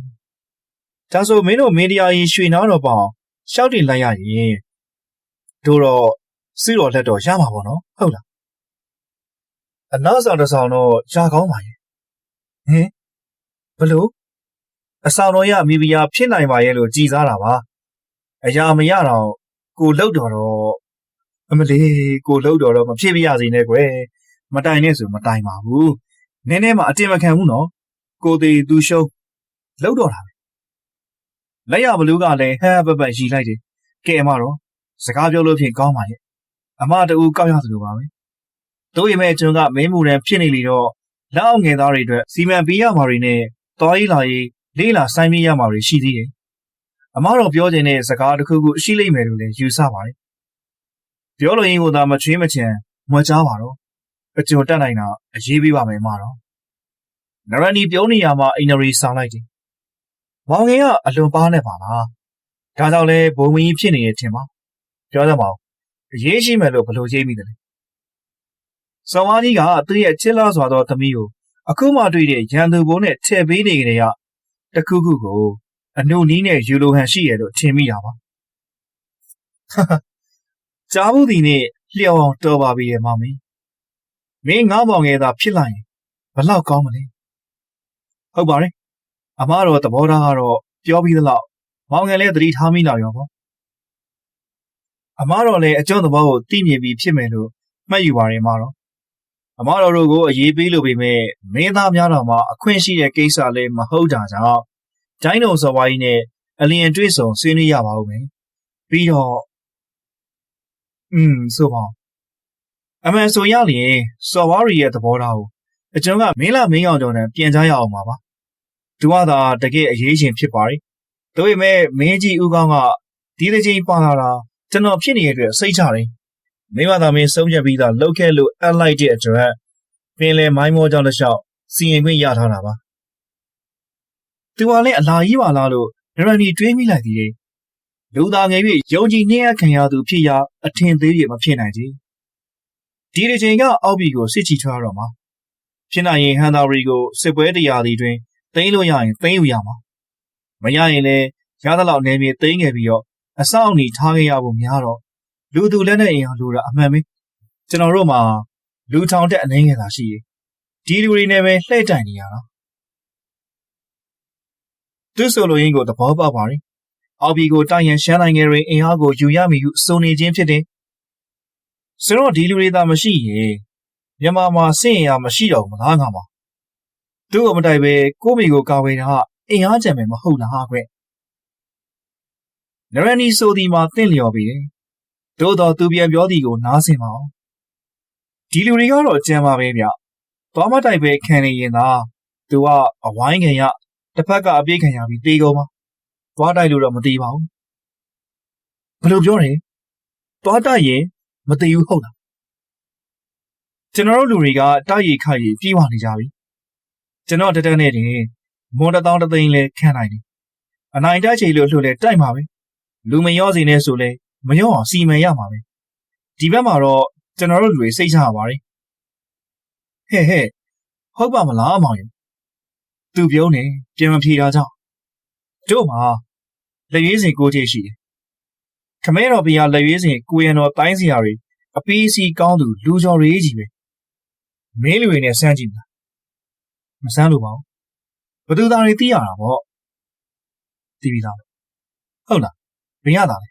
ဒါဆိုမင်းတို့မင်းတရားကြီးရွှေနားတော်ပေါအောင်ရှောက်တင်လိုက်ရရင်တို့တော့စီးတော်လက်တော်ရမှာပေါ့နော်ဟုတ်လားအနောက်ဆောင်တစ်ဆောင်တော့ရကောင်းပါရဲ့ဟင်ဘလို့အဆောင်တော်ရမိဖုရားဖြစ်နိုင်ပါရဲ့လို့ကြည်စားတာပါအရာမရတော့ကိုလှုပ်တော်အမလေးကိုလှုပ်တော်တော့မဖြစ်ပြရစေနဲ့ကွယ်မတိုင်နဲ့ဆိုမတိုင်ပါဘူးနည်းနည်းမှအတင်မခံဘူးနော်ကိုသေးသူရှုံးလှုပ်တော်တာပဲလက်ရဘလူးကလည်းဟပပရီလိုက်တယ်ကဲအမတော့စကားပြောလို့ဖြင့်ကောင်းပါရဲ့အမတူကောက်ရသလိုပါပဲတို့ရင်မဲ့ကျွန်ကမင်းမူရန်ဖြစ်နေလေတော့လက်အောင်ငယ်သားတွေအတွက်စီမံပေးရမှာတွေနဲ့သွားရေးလာရေးလေးလာဆိုင်မိရမှာတွေရှိသေးတယ်အမတော်ပြောခြင်းနဲ့စကားတစ်ခုခုရှိလိမ့်မယ်လို့လည်းယူဆပါတယ်ပြောလို့ရင်းကိုသာမချွေးမချင်မွက်ကြားပါတော့အကျော်တက်နိုင်တာအရေးပေးပါမယ်အမတော်နရနီပြောနေရမှာအိန္ဒြေဆောင်လိုက်တယ်မောင်ငယ်ကအလွန်ပါနဲ့ပါလားဒါကြောင့်လဲဘုံမင်းကြီးဖြစ်နေရဲ့ထင်ပါပြောကြပါဦးအရေးရှိမယ်လို့ဘလို့ရေးမိတယ်လဲစော်ဝါကြီးကသူ့ရဲ့ချစ်လာစွာသောသမီးကိုအခုမှတွေ့တဲ့ရန်သူဘုံနဲ့ထည့်ပေးနေကြတဲ့တခုခုကိုအနှုတ်နီးနဲ့ယူလိုဟန်ရှိရလို့ထင်မိတာပါကြားဘူးဒီနဲ့လျှော်အောင်တော်ပါပြီရဲ့မောင်မင်းငါးပေါင်ငယ်သာဖြစ်လာရင်ဘလောက်ကောင်းမလဲဟုတ်ပါတယ်အမတော်သဘောထားကတော့ပြောပြီးသလောက်မောင်ငယ်လည်းသတိထားမိလာရောပေါ့အမတော်လည်းအကျုံးသဘောကိုသိမြင်ပြီးဖြစ်မယ်လို့မှတ်ယူပါတယ်အမတော်တို့ကိုအရေးပေးလို့ပေမဲ့မင်းသားများတော်မှာအခွင့်ရှိတဲ့ကိစ္စလည်းမဟုတ်တာကြောင့်ဒိုင်းတော်စော်ဝါးကြီးနဲ့အလျင်တွေ့ဆုံဆွေးနွေးရပါဦးမယ်ပြီးတော့ဆိုပါအမှန်ဆိုရလျင်စော်ဝါးရီရဲ့သဘောထားကိုအကျုံးကမင်းလာမင်းအောင်ကျော်နဲ့ပြန်ကြရအောင်ပါသူကသာတကယ်အရေးရှင်ဖြစ်ပါတယ်ဒါပေမဲ့မင်းကြီးဦးကောင်းကဒီတစ်ချိန်ပါလာတာကျွန်တော်ဖြစ်နေတဲ့အတွက်စိတ်ချတယ်မိမသာမင်းဆုံးဖြတ်ပြီးသားလှုပ်ခဲလို့အပ်လိုက်တဲ့အတွက်ပင်လယ်မိုင်းမောကြောင့်တစ်လျှောက်စီရင်ခွင့်ရထားတာပါသူကလည်းအလာကြီးပါလားလို့နရနီတွေးမိလိုက်သေးတယ်လူသားငယ်၍ယုံကြည်နှင်းအခံရသူဖြစ်ရာအထင်သေးရမဖြစ်နိုင်သေးဒီတစ်ချိန်ကအောက်ပြည်ကိုစစ်ချီထွားတော့မှာဖြစ်နိုင်ရင်ဟန်သာရီကိုစစ်ပွဲတရားသည်တွင်သိမ်းလို့ရရင်သိမ်းယူရမှာမရရင်လည်းရသလောက်နေမြေသိမ်းခဲ့ပြီးတော့အဆောက်အဦထားခဲ့ရဖို့များတော့လူသူလက်နဲ့အင်အားလိုတာအမှန်ပဲကျွန်တော်တို့မှာလူထောင်တက်အနေငယ်သာရှိရ ဒီလူတွေနဲ့ပဲလှည့်တိုင်နေရတာသူဆိုလိုရင်းကိုသဘောပေါက်ပါတယ်အောက်ပြည်ကိုတိုက်ရန်ရှမ်းနိုင်ငံတွေအင်အားကိုယူရမည်ဟုစုံနေခြင်းဖြစ်တယ်ဆိုတော့ဒီလူတွေသာမရှိရင်မြန်မာမှာစစ်ရင်ရမရှိတော့ဘူးမလားငါမှာသူ့ကိုမတိုက်ပဲကိုမိကိုကာဝေးတာအင်အားကြံမယ်မဟုတ်လားကွနရန်နီဆိုဒီမှာတင့်လျော်ပြီးတယ်သို့တော်သူပြန်ပြောသည်ကိုနားဆင်ပါအောင်ဒီလူတွေကတော့ကြံပါပဲဗျသွားမတိုက်ပဲခံနေရင်သာသူကအဝိုင်းခံရတစ်ဖက်ကအပြေးခံရပြီးတေးကုန်ပါသွားတိုက်လို့တော့မသေးပါဘူးဘယ်လိုပြောလဲသွားတိုက်ရင်မသေးဘူးဟုတ်လားကျွန်တော်တို့လူတွေကတိုက်ရီခိုက်ရီပြေးဝနေကြပြီကျွန်တော်တက်နဲ့တင်မွန်1000တသိန်းလဲခံနိုင်တယ်အနိုင်တိုက်ချေလို့လှုပ်လဲတိုက်မှာပဲလူမရောစီနဲ့ဆိုလဲမရောအောင်စီမံရမှာပဲဒီဘက်မှာတော့ကျွန်တော်တို့လူတွေစိတ်ချရပါတယ်ဟဲ့ဟုတ်ပါမလားမောင်ယူသူပြောနေပြန်မဖြေတာကြောင့်တို့မှာလက်ရွေးစင်ကိုချေရှိတယ်ခမဲတော်ဘုရားလက်ရွေးစင်ကိုရံတော်တိုင်းစီယာတွေအပီးစီကောင်းသူလူကျော်ရေးကြီးပဲမင်းလူတွေနဲ့စမ်းကြည့်မလားမစမ်းလို့ပါဘူးဘသူသားတွေသိရတာပေါ့သိပြီးသားဟုတ်လားဘယ်ရတာလဲ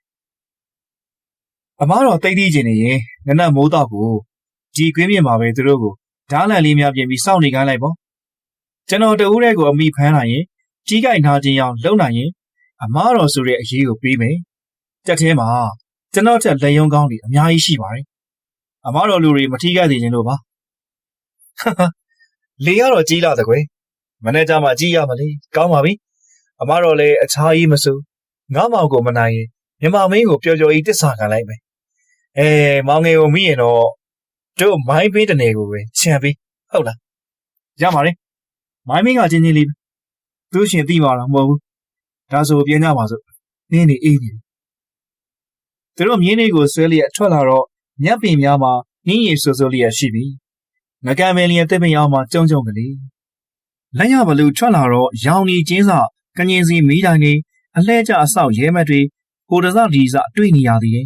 အမားတော်တိတ်တိကျင်နေရင်နနက်မိုးတော့ကိုဒီကွင်းပြင်မှာပဲသူတို့ကိုဓားလန်လေးများပြင်ပြီးစောင့်နေခိုင်းလိုက်ပေါ့ကျွန်တော်တဦးတည်းကိုအမိဖမ်းနိုင်ရင်ကြီးကြိုက်နာခြင်းအောင်လုံနိုင်ရင်အမားတော်ဆိုတဲ့အရေးကိုပေးမယ်တက်ထဲမှာကျွန်တော်ချက်လက်ယုံကောင်းတွေအများကြီးရှိပါတယ်အမားတော်လူတွေမထီးကြသေးခြင်းလို့ပါလေကတော့ကြီးလာတဲ့ကွယ်မနေ့ကမှကြီးရမလဲကောင်းပါပြီအမားတော်လည်းအခြားကြီးမစိုးငါမောင်ကိုမနိုင်ရင်မြန်မာမင်းကိုပျော်ပျော်ကြီးတစ္ဆာခံလိုက်မယ်မောင်ငယ်ကိုမိရင်တော့တို့မိုင်းပေးတနေကိုပဲခြံပေးဟုတ်လားရပါလေမိုင်းမင်းကချင်းချင်းလေးသူရှင်သိပါတော့မဟုတ်ဘူးဒါဆိုပြန်ကြပါစို့နင်းနေအေးနေသူတို့မြင်းလေးကိုဆွဲလျက်ထွက်လာတော့ညက်ပင်များမှာနင်းရည်ဆိုလျက်ရှိပြီငကံမင်းလျက်တစ်ပင်အောင်မှာကြုံကလေးလက်ရဘလူထွက်လာတော့ရောင်နေကျင်းစာကငင်စီမီးတိုင်နေအလှဲကျအဆောက်ရဲမက်တွေဟိုတစဒီစတွေ့နေရသည်လေ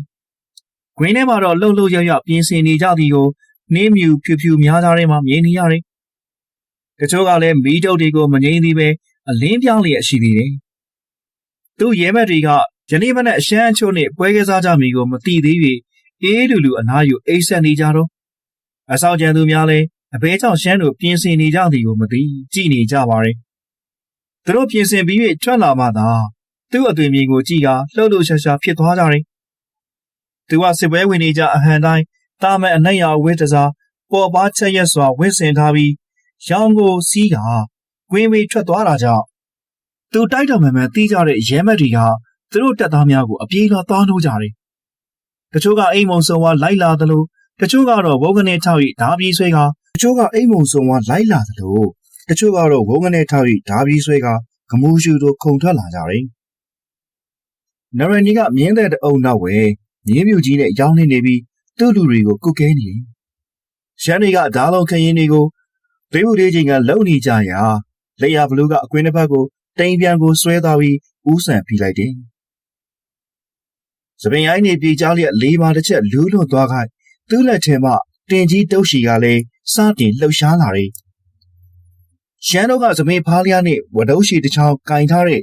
ဂွင်းထဲမှာတော့လှုပ်လှုပ်ရရပြင်ဆင်နေကြသည်ကိုနှင်းမြူဖြူဖြူများသားထဲမှာမြင်နေရတယ်တချို့ကလည်းမီးတုပ်တွေကိုမငြိမ်းသေးပဲအလင်းပြောင်းလျက်ရှိသေးတယ်သူ့ရဲမက်တွေကယနေ့မနက်အရှမ်းအချို့နဲ့ပွဲကစားကြမီကိုမသိသေး၍အေးလူအနားယူအိတ်ဆက်နေကြတော့အဆောက်ကျန်သူများလည်းအဘဲကြောင့်ရှမ်းတို့ပြင်ဆင်နေကြသည်ကိုမသိကြည့်နေကြပါရဲ့သူတို့ပြင်ဆင်ပြီးထွက်လာမှသာသူ့အသွင်မြင်ကိုကြည့်ကလှုပ်လှုပ်ရှားရှားဖြစ်သွားကြတယ်သူကစစ်ပွဲဝင်နေကြအဟန်တိုင်းတာမန်အနှိုက်ရဝစ်တစားပေါ်ပါချက်ရက်စွာဝစ်ဆင်ထားပြီးရောင်ကိုစီးကကွင်းမေးထွက်သွားတာကြောင့်သူတိုက်တော်မှန်မှန်တီးကြတဲ့ရဲမက်တွေကသူတို့တပ်သားများကိုအပြေးလွှာသွားနှိုးကြတယ်တချို့ကအိမ်မုံဆုံဝါလိုက်လာသလိုတချို့ကတော့ဝုန်းကနေထောက်၍ဓာပြေးဆွဲကတချို့ကအိမ်မုံဆုံဝါလိုက်လာသလိုတချို့ကတော့ဝုန်းကနေထောက်၍ဓာပြေးဆွဲကဂမူးရှူတို့ခုန်ထွက်လာကြတယ်နရန်ကြီးကမြင်းတဲ့တအုံနောက်ဝဲမြင်းမြူကြီးနဲ့ရောင်းနေပြီးသူ့လူတွေကိုကုတ်ကဲနေတယ်ရှမ်းတွေကဓာလုံးခရင်တွေကိုဒေဝဒေးချင်းကလုံနေကြရာလက်ရဘလူးကအကွင်းတစ်ဖက်ကိုတိမ်ပြန်ကိုဆွဲသွားပြီးဦးဆန်ပြလိုက်တယ်စပင်ရိုင်းနေပြေးကြလျက်လေးပါတစ်ချက်လူးလွန်သွားခိုင်းသူ့လက်ထဲမှာတင်ကြီးတုတ်ရှီကလည်းစတင်လှုပ်ရှားလာတယ်ရှမ်းတို့ကစပင်ဖားလျားနဲ့ဝဒုံးရှီတစ်ချောင်းကင်ထားတဲ့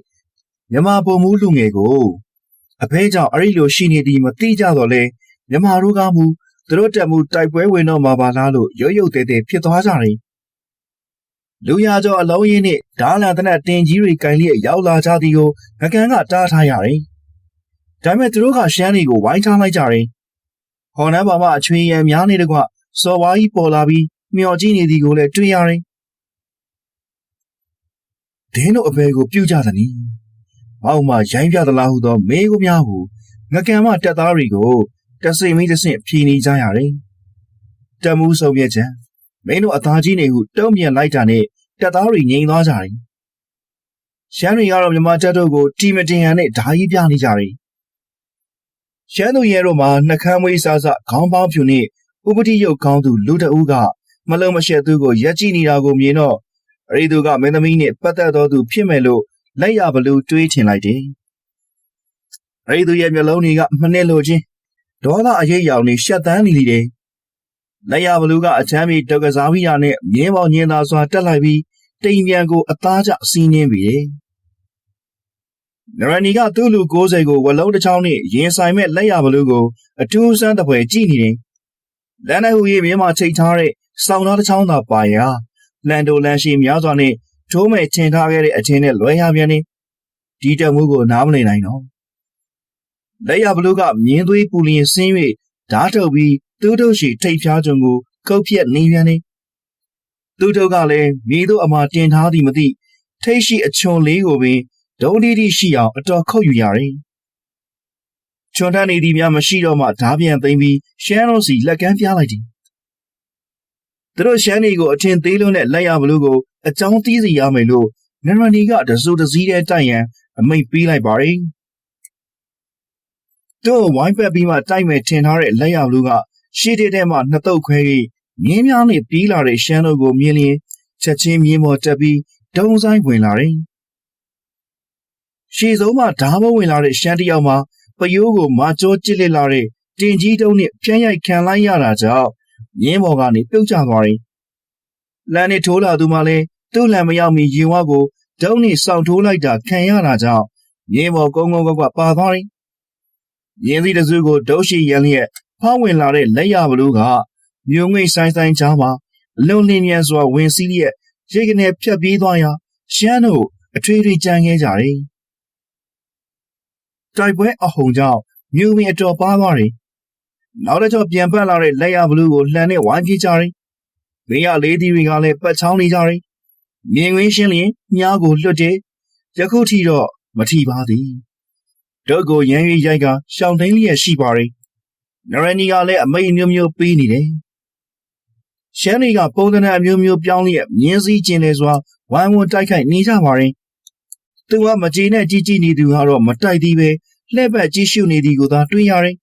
မြမပုံမူးလူငယ်ကိုအဖေကြောင့်အဲ့လိုရှိနေသည်မသိကြတော့လဲမြမတို့ကမူသူတို့တက်မှုတိုက်ပွဲဝင်တော့မှာပါလားလို့ရုပ်ရုပ်သေးသေးဖြစ်သွားကြတယ်လူရကျော်အလုံးရင်းနဲ့ဓာလာတနတ်တင်ကြီးတွေကင်လျက်ရောက်လာကြသည်ကိုငကန်ကတားထားရတယ်ဒါပေမဲ့သူတို့ကရှမ်းတွေကိုဝိုင်းထားလိုက်ကြတယ်ဟော်နန်းပါမအချွေရံများနေတကွစော်ဝါးကြီးပေါ်လာပြီးမျော်ကြည့်နေသည်ကိုလည်းတွေ့ရတယ်ဒင်းတို့အဖေကိုပြုတ်ကြသနည်းမောက်မှရိုင်းပြသလားဟုသောမေးခွန်းများကိုငကန်မတက်သားတွေကိုတဆိတ်မင်းတဆင့်ဖြီးနေကြရတယ်တမှုဆုံးမြတ်ချံမင်းတို့အသားကြီးနေဟုတုံ့ပြန်လိုက်တာနဲ့တက်သားတွေငြိမ်သွားကြတယ်ရှမ်းတွေကတော့မြမတက်တို့ကိုတီမတင်ရန်နဲ့ဓာကြီးပြနေကြတယ်ရှမ်းသူရဲတို့မှာနှကမ်းမွေးစားစခေါင်းပေါင်းဖြူနဲ့ဥပတိရုပ်ကောင်းသူလူတအုပ်ကမလုံးမရှက်သူကိုရက်ကြည့်နေတာကိုမြင်တော့အရီသူကမင်းသမီးနဲ့ပတ်သက်တော်သူဖြစ်မယ်လို့လက်ရဘလူတွေးထင်လိုက်တယ်အရီသူရဲ့မျက်လုံးတွေကမနှဲ့လို့ချင်းဒေါသအရေးရောင်နေရှက်တန်းနေလေတယ် လက်ရဘလူကအချမ်းမီတောက်ကစားပြီးတာနဲ့မြင်းပေါညင်သာစွာတက်လိုက်ပြီးတိမ်ပြန်ကိုအသားကျစီးနှင်းပြီးတယ်နရနီကသူ့လူ90ကိုဝလုံးတစ်ချောင်းနဲ့ရင်ဆိုင်မဲ့လက်ရဘလူကိုအထူးဆန်းတပွဲကြည့်နေတယ်လက်နဲ့ဟူရေးမြင်းမှာချိတ်ထားတဲ့စောင်းသားတစ်ချောင်းသာပါရာလန်တိုလန်ရှိများစွာနဲ့ထိုးမဲ့ထင်ထားခဲ့တဲ့အချင်းနဲ့လွဲရပြန်နေဒီတမှုကိုနားမလည်နိုင်တော့လက်ရဘလူကမြင်းသွေးပူလျင်ဆင်း၍ဓာတ်ထုတ်ပြီးသူ့တို့ရှိထိတ်ဖျားကြုံကိုကုတ်ပြက်နေပြန်နေသူတို့ကလည်းမြေတို့အမှာတင်ထားသည်မသိထိတ်ရှိအချွန်လေးကိုပင်ဒုံးတီးတီးရှိအောင်အတော်ခုတ်ယူရတယ်ချွန်ထန်နေသည်များမရှိတော့မှဓာပြန်သိမ်းပြီးရှမ်းတော်စီလက်ကမ်းပြလိုက်သည်သူတို့ရှမ်းနေကိုအထင်သေးလုံးနဲ့လက်ရဘလူကိုအကြောင်းတီးစီရမယ်လို့နရနီကတစိုးတစည်းတဲ့တိုက်ရန်အမိန့်ပေးလိုက်ပါတယ်တို့ဝိုင်းပက်ပြီးမှတိုက်မယ်ထင်ထားတဲ့လက်ရဘလူကရှေ့တဲ့မှနှစ်တုပ်ခွဲ၍မြင်းများနဲ့ပြေးလာတဲ့ရှမ်းတို့ကိုမြင်လျင်ချက်ချင်းမြင်းပေါ်တက်ပြီးဒုံဆိုင်ဝင်လာတယ်ရှေ့ဆုံးမှာဓာမဝင်လာတဲ့ရှမ်းတယောက်မှာပယိုးကိုမာကျောကျစ်လက်လာတဲ့တင်ကြီးတုံးနဲ့ပြန့်ရိုက်ခံလိုက်ရတာကြောင့်မြင်းပေါ်ကနေပြုတ်ကျသွားတယ်လမ်းနဲ့ထိုးလာသူမှလည်းသူ့လမ်းမရောက်မီရင်ဝါကိုဒုံးနဲ့စောင့်ထိုးလိုက်တာခံရတာကြောင့်မြင်းပေါ်ကုန်းကုန်းကွက်ပါသွားတယ်မြင်းသီးတစုကိုဒုံးရှိရန်လျက်ဖောင်းဝင်လာတဲ့လက်ရဘလူကမြို့ငွေဆိုင်ဆိုင်ကြားမှာအလွန်လင်းမြန်စွာဝင်စီးလျက်ရိတ်ကနေဖြတ်ပြေးသွားရာရှမ်းတို့အထွေထွေကြမ်းခဲ့ကြတယ်တိုက်ပွဲအဟုန်ကြောင့်မြို့မင်းအတော်ပါသွားတယ်နောက်တစ်ကြောပြန်ပတ်လာတဲ့လက်ရဘလူကိုလှန်နဲ့ဝိုင်းပြေးကြတယ်ဘေးရလေးတီတွေကလည်းပတ်ချောင်းနေကြတယ်မြင်ကွင်းရှင်းလျင်မြားကိုလွတ်တယ်ယခုထိတော့မထီပါသည်တို့ကိုရန်ရွေရိုက်ကရှောင်းသိမ်းလျက်ရှိပါတယ်နရနီကလည်းအမိတ်မျိုးမျိုးပေးနေတယ်ရှမ်းတွေကပုံသဏ္ဍာန်အမျိုးမျိုးပြောင်းလျက်မြင်းစည်းကျင်လေစွာဝိုင်းဝန်းတိုက်ခိုက်နေကြပါတယ်သူကမကြေနဲ့ကြီးနေသူကတော့မတိုက်သေးပဲလှည့်ပတ်ကြီးရှုနေသည်ကိုသာတွေ့ရတယ်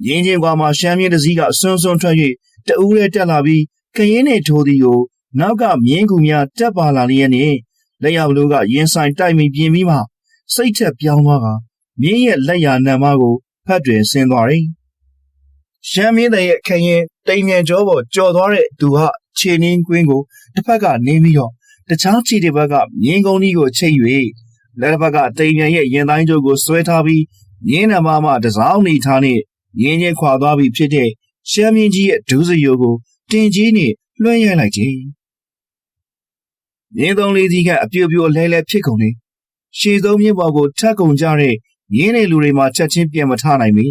ရင်းချင်းကွာမှာရှမ်းမြင်းတစ်စီးကဆွန်းဆွန်းထွက်၍တအူးရဲတက်လာပြီးခရင်နဲ့ထိုးသည်ကိုနောက်ကမြင်းကူများတက်ပါလာလျက်နဲ့လက်ရဘလူကရင်ဆိုင်တိုက်မိပြင်ပြီးမှစိတ်ထက်ပြောင်းသွားကမြင်းရဲ့လက်ရနံမကိုဖတ်တွင်ဆင်းသွားတယ်ရှမ်းမင်းရဲ့ခရင်တိမ်မြန်ကြောပေါ်ကြော်သွားတဲ့သူဟာခြေနှင်းကွင်းကိုတစ်ဖက်ကနေပြီးတော့တခြားခြေတစ်ဖက်ကမြင်းကုန်းကြီးကိုချိတ်၍လက်တစ်ဖက်ကတိမ်မြန်ရဲ့ရင်တိုင်းကျုပ်ကိုဆွဲထားပြီးမြင်းနံမမှတစောင်းနေထားနဲ့မြင်းချင်းခွာသွားပြီးဖြစ်တဲ့ရှမ်းမင်းကြီးရဲ့ဒူးစရိုးကိုတင်ကြီးနဲ့လွှဲရိုက်လိုက်ခြင်းမြင်းသုံးလေးစီးကအပြိုပြိုလဲလဲဖြစ်ကုန်တယ်ရှေ့ဆုံးမြင်းပေါ်ကိုထက်ကုန်ကြတဲ့မြင်းတဲ့လူတွေမှာချက်ချင်းပြန်မထနိုင်မီ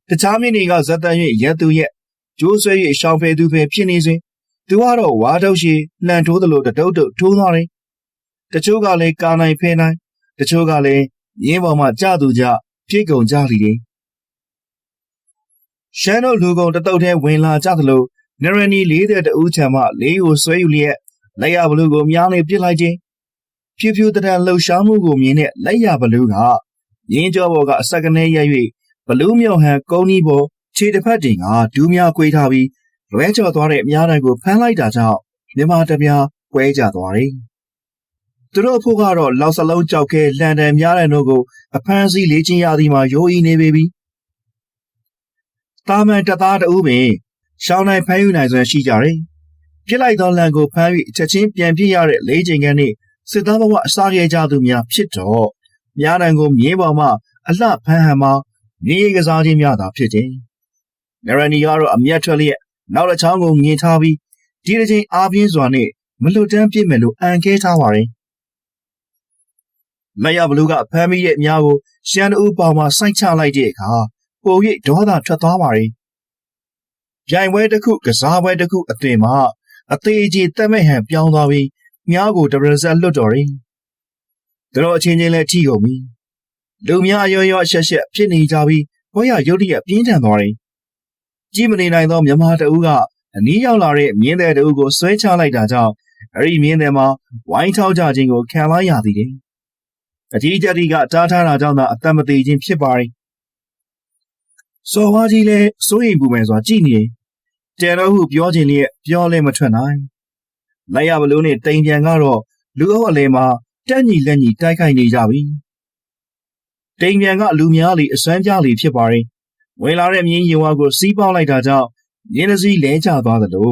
တခြားမြင်းတွေကဇက်တန်၍ရက်သူရက်ကျိုးဆွဲ၍ရှောင်ဖယ်သူဖယ်ဖြစ်နေစဉ်သူကတော့ဝါထုတ်ရှိလှန်ထိုးသလိုတတုတ်တုတ်ထိုးသွားတယ်တချို့ကလည်းကာနိုင်ဖဲနိုင်တချို့ကလည်းမြင်းပေါ်မှာကြသူကြပြည့်ကုန်ကြလိမ့်တယ်ရှမ်းတို့လူကုန်တတုတ်ထဲဝင်လာကြသလိုနရနီ40တဦးချံမှလေးကိုဆွဲယူလျက်လက်ရဘလူကိုမြောင်းနေပစ်လိုက်ခြင်းဖြူဖြူတံလှုပ်ရှားမှုကိုမြင်တဲ့လက်ရဘလူကရင်းကြောပေါ်ကအဆက်ကနေရိုက်၍ဘလူးမြော်ဟန်ကုန်းကြီးပေါ်ခြေတစ်ဖက်တင်ကဒူးများကွေးထားပြီးလွဲကျော်သွားတဲ့အများတိုင်းကိုဖမ်းလိုက်တာကြောင့်မြမတပြားကွဲကြသွားတယ်သူတို့ဖို့ကတော့လောက်စလုံးကြောက်ခဲလှန်တံများတဲ့တို့ကိုအဖမ်းဆီးလေးချင်းရသည်မှာရိုးအီနေပေပြီတာမန်တသားတူပင်ရှောင်းနိုင်ဖမ်းယူနိုင်စွမ်းရှိကြတယ်ပြစ်လိုက်သောလန်ကိုဖမ်း၍ချက်ချင်းပြန်ပြစ်ရတဲ့လေးချိန်ခန်းနဲ့စစ်သားဘဝအစားရဲကြသူများဖြစ်တော့များတံကိုမြင်းပေါ်မှအလှဖမ်းဟန်မှာမြေကစားခြင်းများသာဖြစ်တယ်နရနီကတော့အမျက်ထွက်လျက်နောက်တစ်ချောင်းကိုငင်ထားပြီးဒီတစ်ချိန်အားပြင်းစွာနဲ့မလွတ်တမ်းပြစ်မယ်လို့အံခဲထားပါတယ်လက်ရဘလူကဖမ်းမိရဲ့အများကိုရှမ်းတူပေါင်မှာစိုက်ချလိုက်တဲ့အခါပို၍ဒေါသထွက်သွားပါတယ်ပြိုင်ပွဲတစ်ခုကစားပွဲတစ်ခုအသွင်မှာအသေးကြီးတက်မဲ့ဟန်ပြောင်းသွားပြီးမြားကိုတပရဇက်လွတ်တော်တယ်သူတို့အချင်းချင်းလည်းထိကုန်ပြီလူများရောရောရှက်ရှက်ဖြစ်နေကြပြီးဘွားရရုတ်တရက်ပြင်းထန်သွားတယ်ကြည့်မနေနိုင်သောမြမတအူးကအနီးရောက်လာတဲ့မြင်းတဲ့တအူးကိုဆွဲချလိုက်တာကြောင့်အဲ့ဒီမြင်းတဲ့မှာဝိုင်းထောက်ကြခြင်းကိုခံလိုက်ရသည်တယ်အကြီးကျယ်ကတားထားတာကြောင့်သာအသက်မသေးခြင်းဖြစ်ပါတယ်စော်ဝါကြီးလည်းစိုးရိမ်ပူပန်စွာကြည့်နေတယ်တော်ဟုပြောခြင်းလျက်ပြောလဲမထွက်နိုင်လက်ရဘလို့နဲ့တိမ်ပြန်ကတော့လူအုပ်အလဲမှာတက်ညီလက်ညီတိုက်ခိုက်နေကြပြီတိမ်ပြန်ကလူများလီအစွမ်းပြလီဖြစ်ပါတယ်ဝင်လာတဲ့မြင်းရင်ဝါကိုစီးပေါက်လိုက်တာကြောင့် မြင်းစည်းလဲကျသွားသလို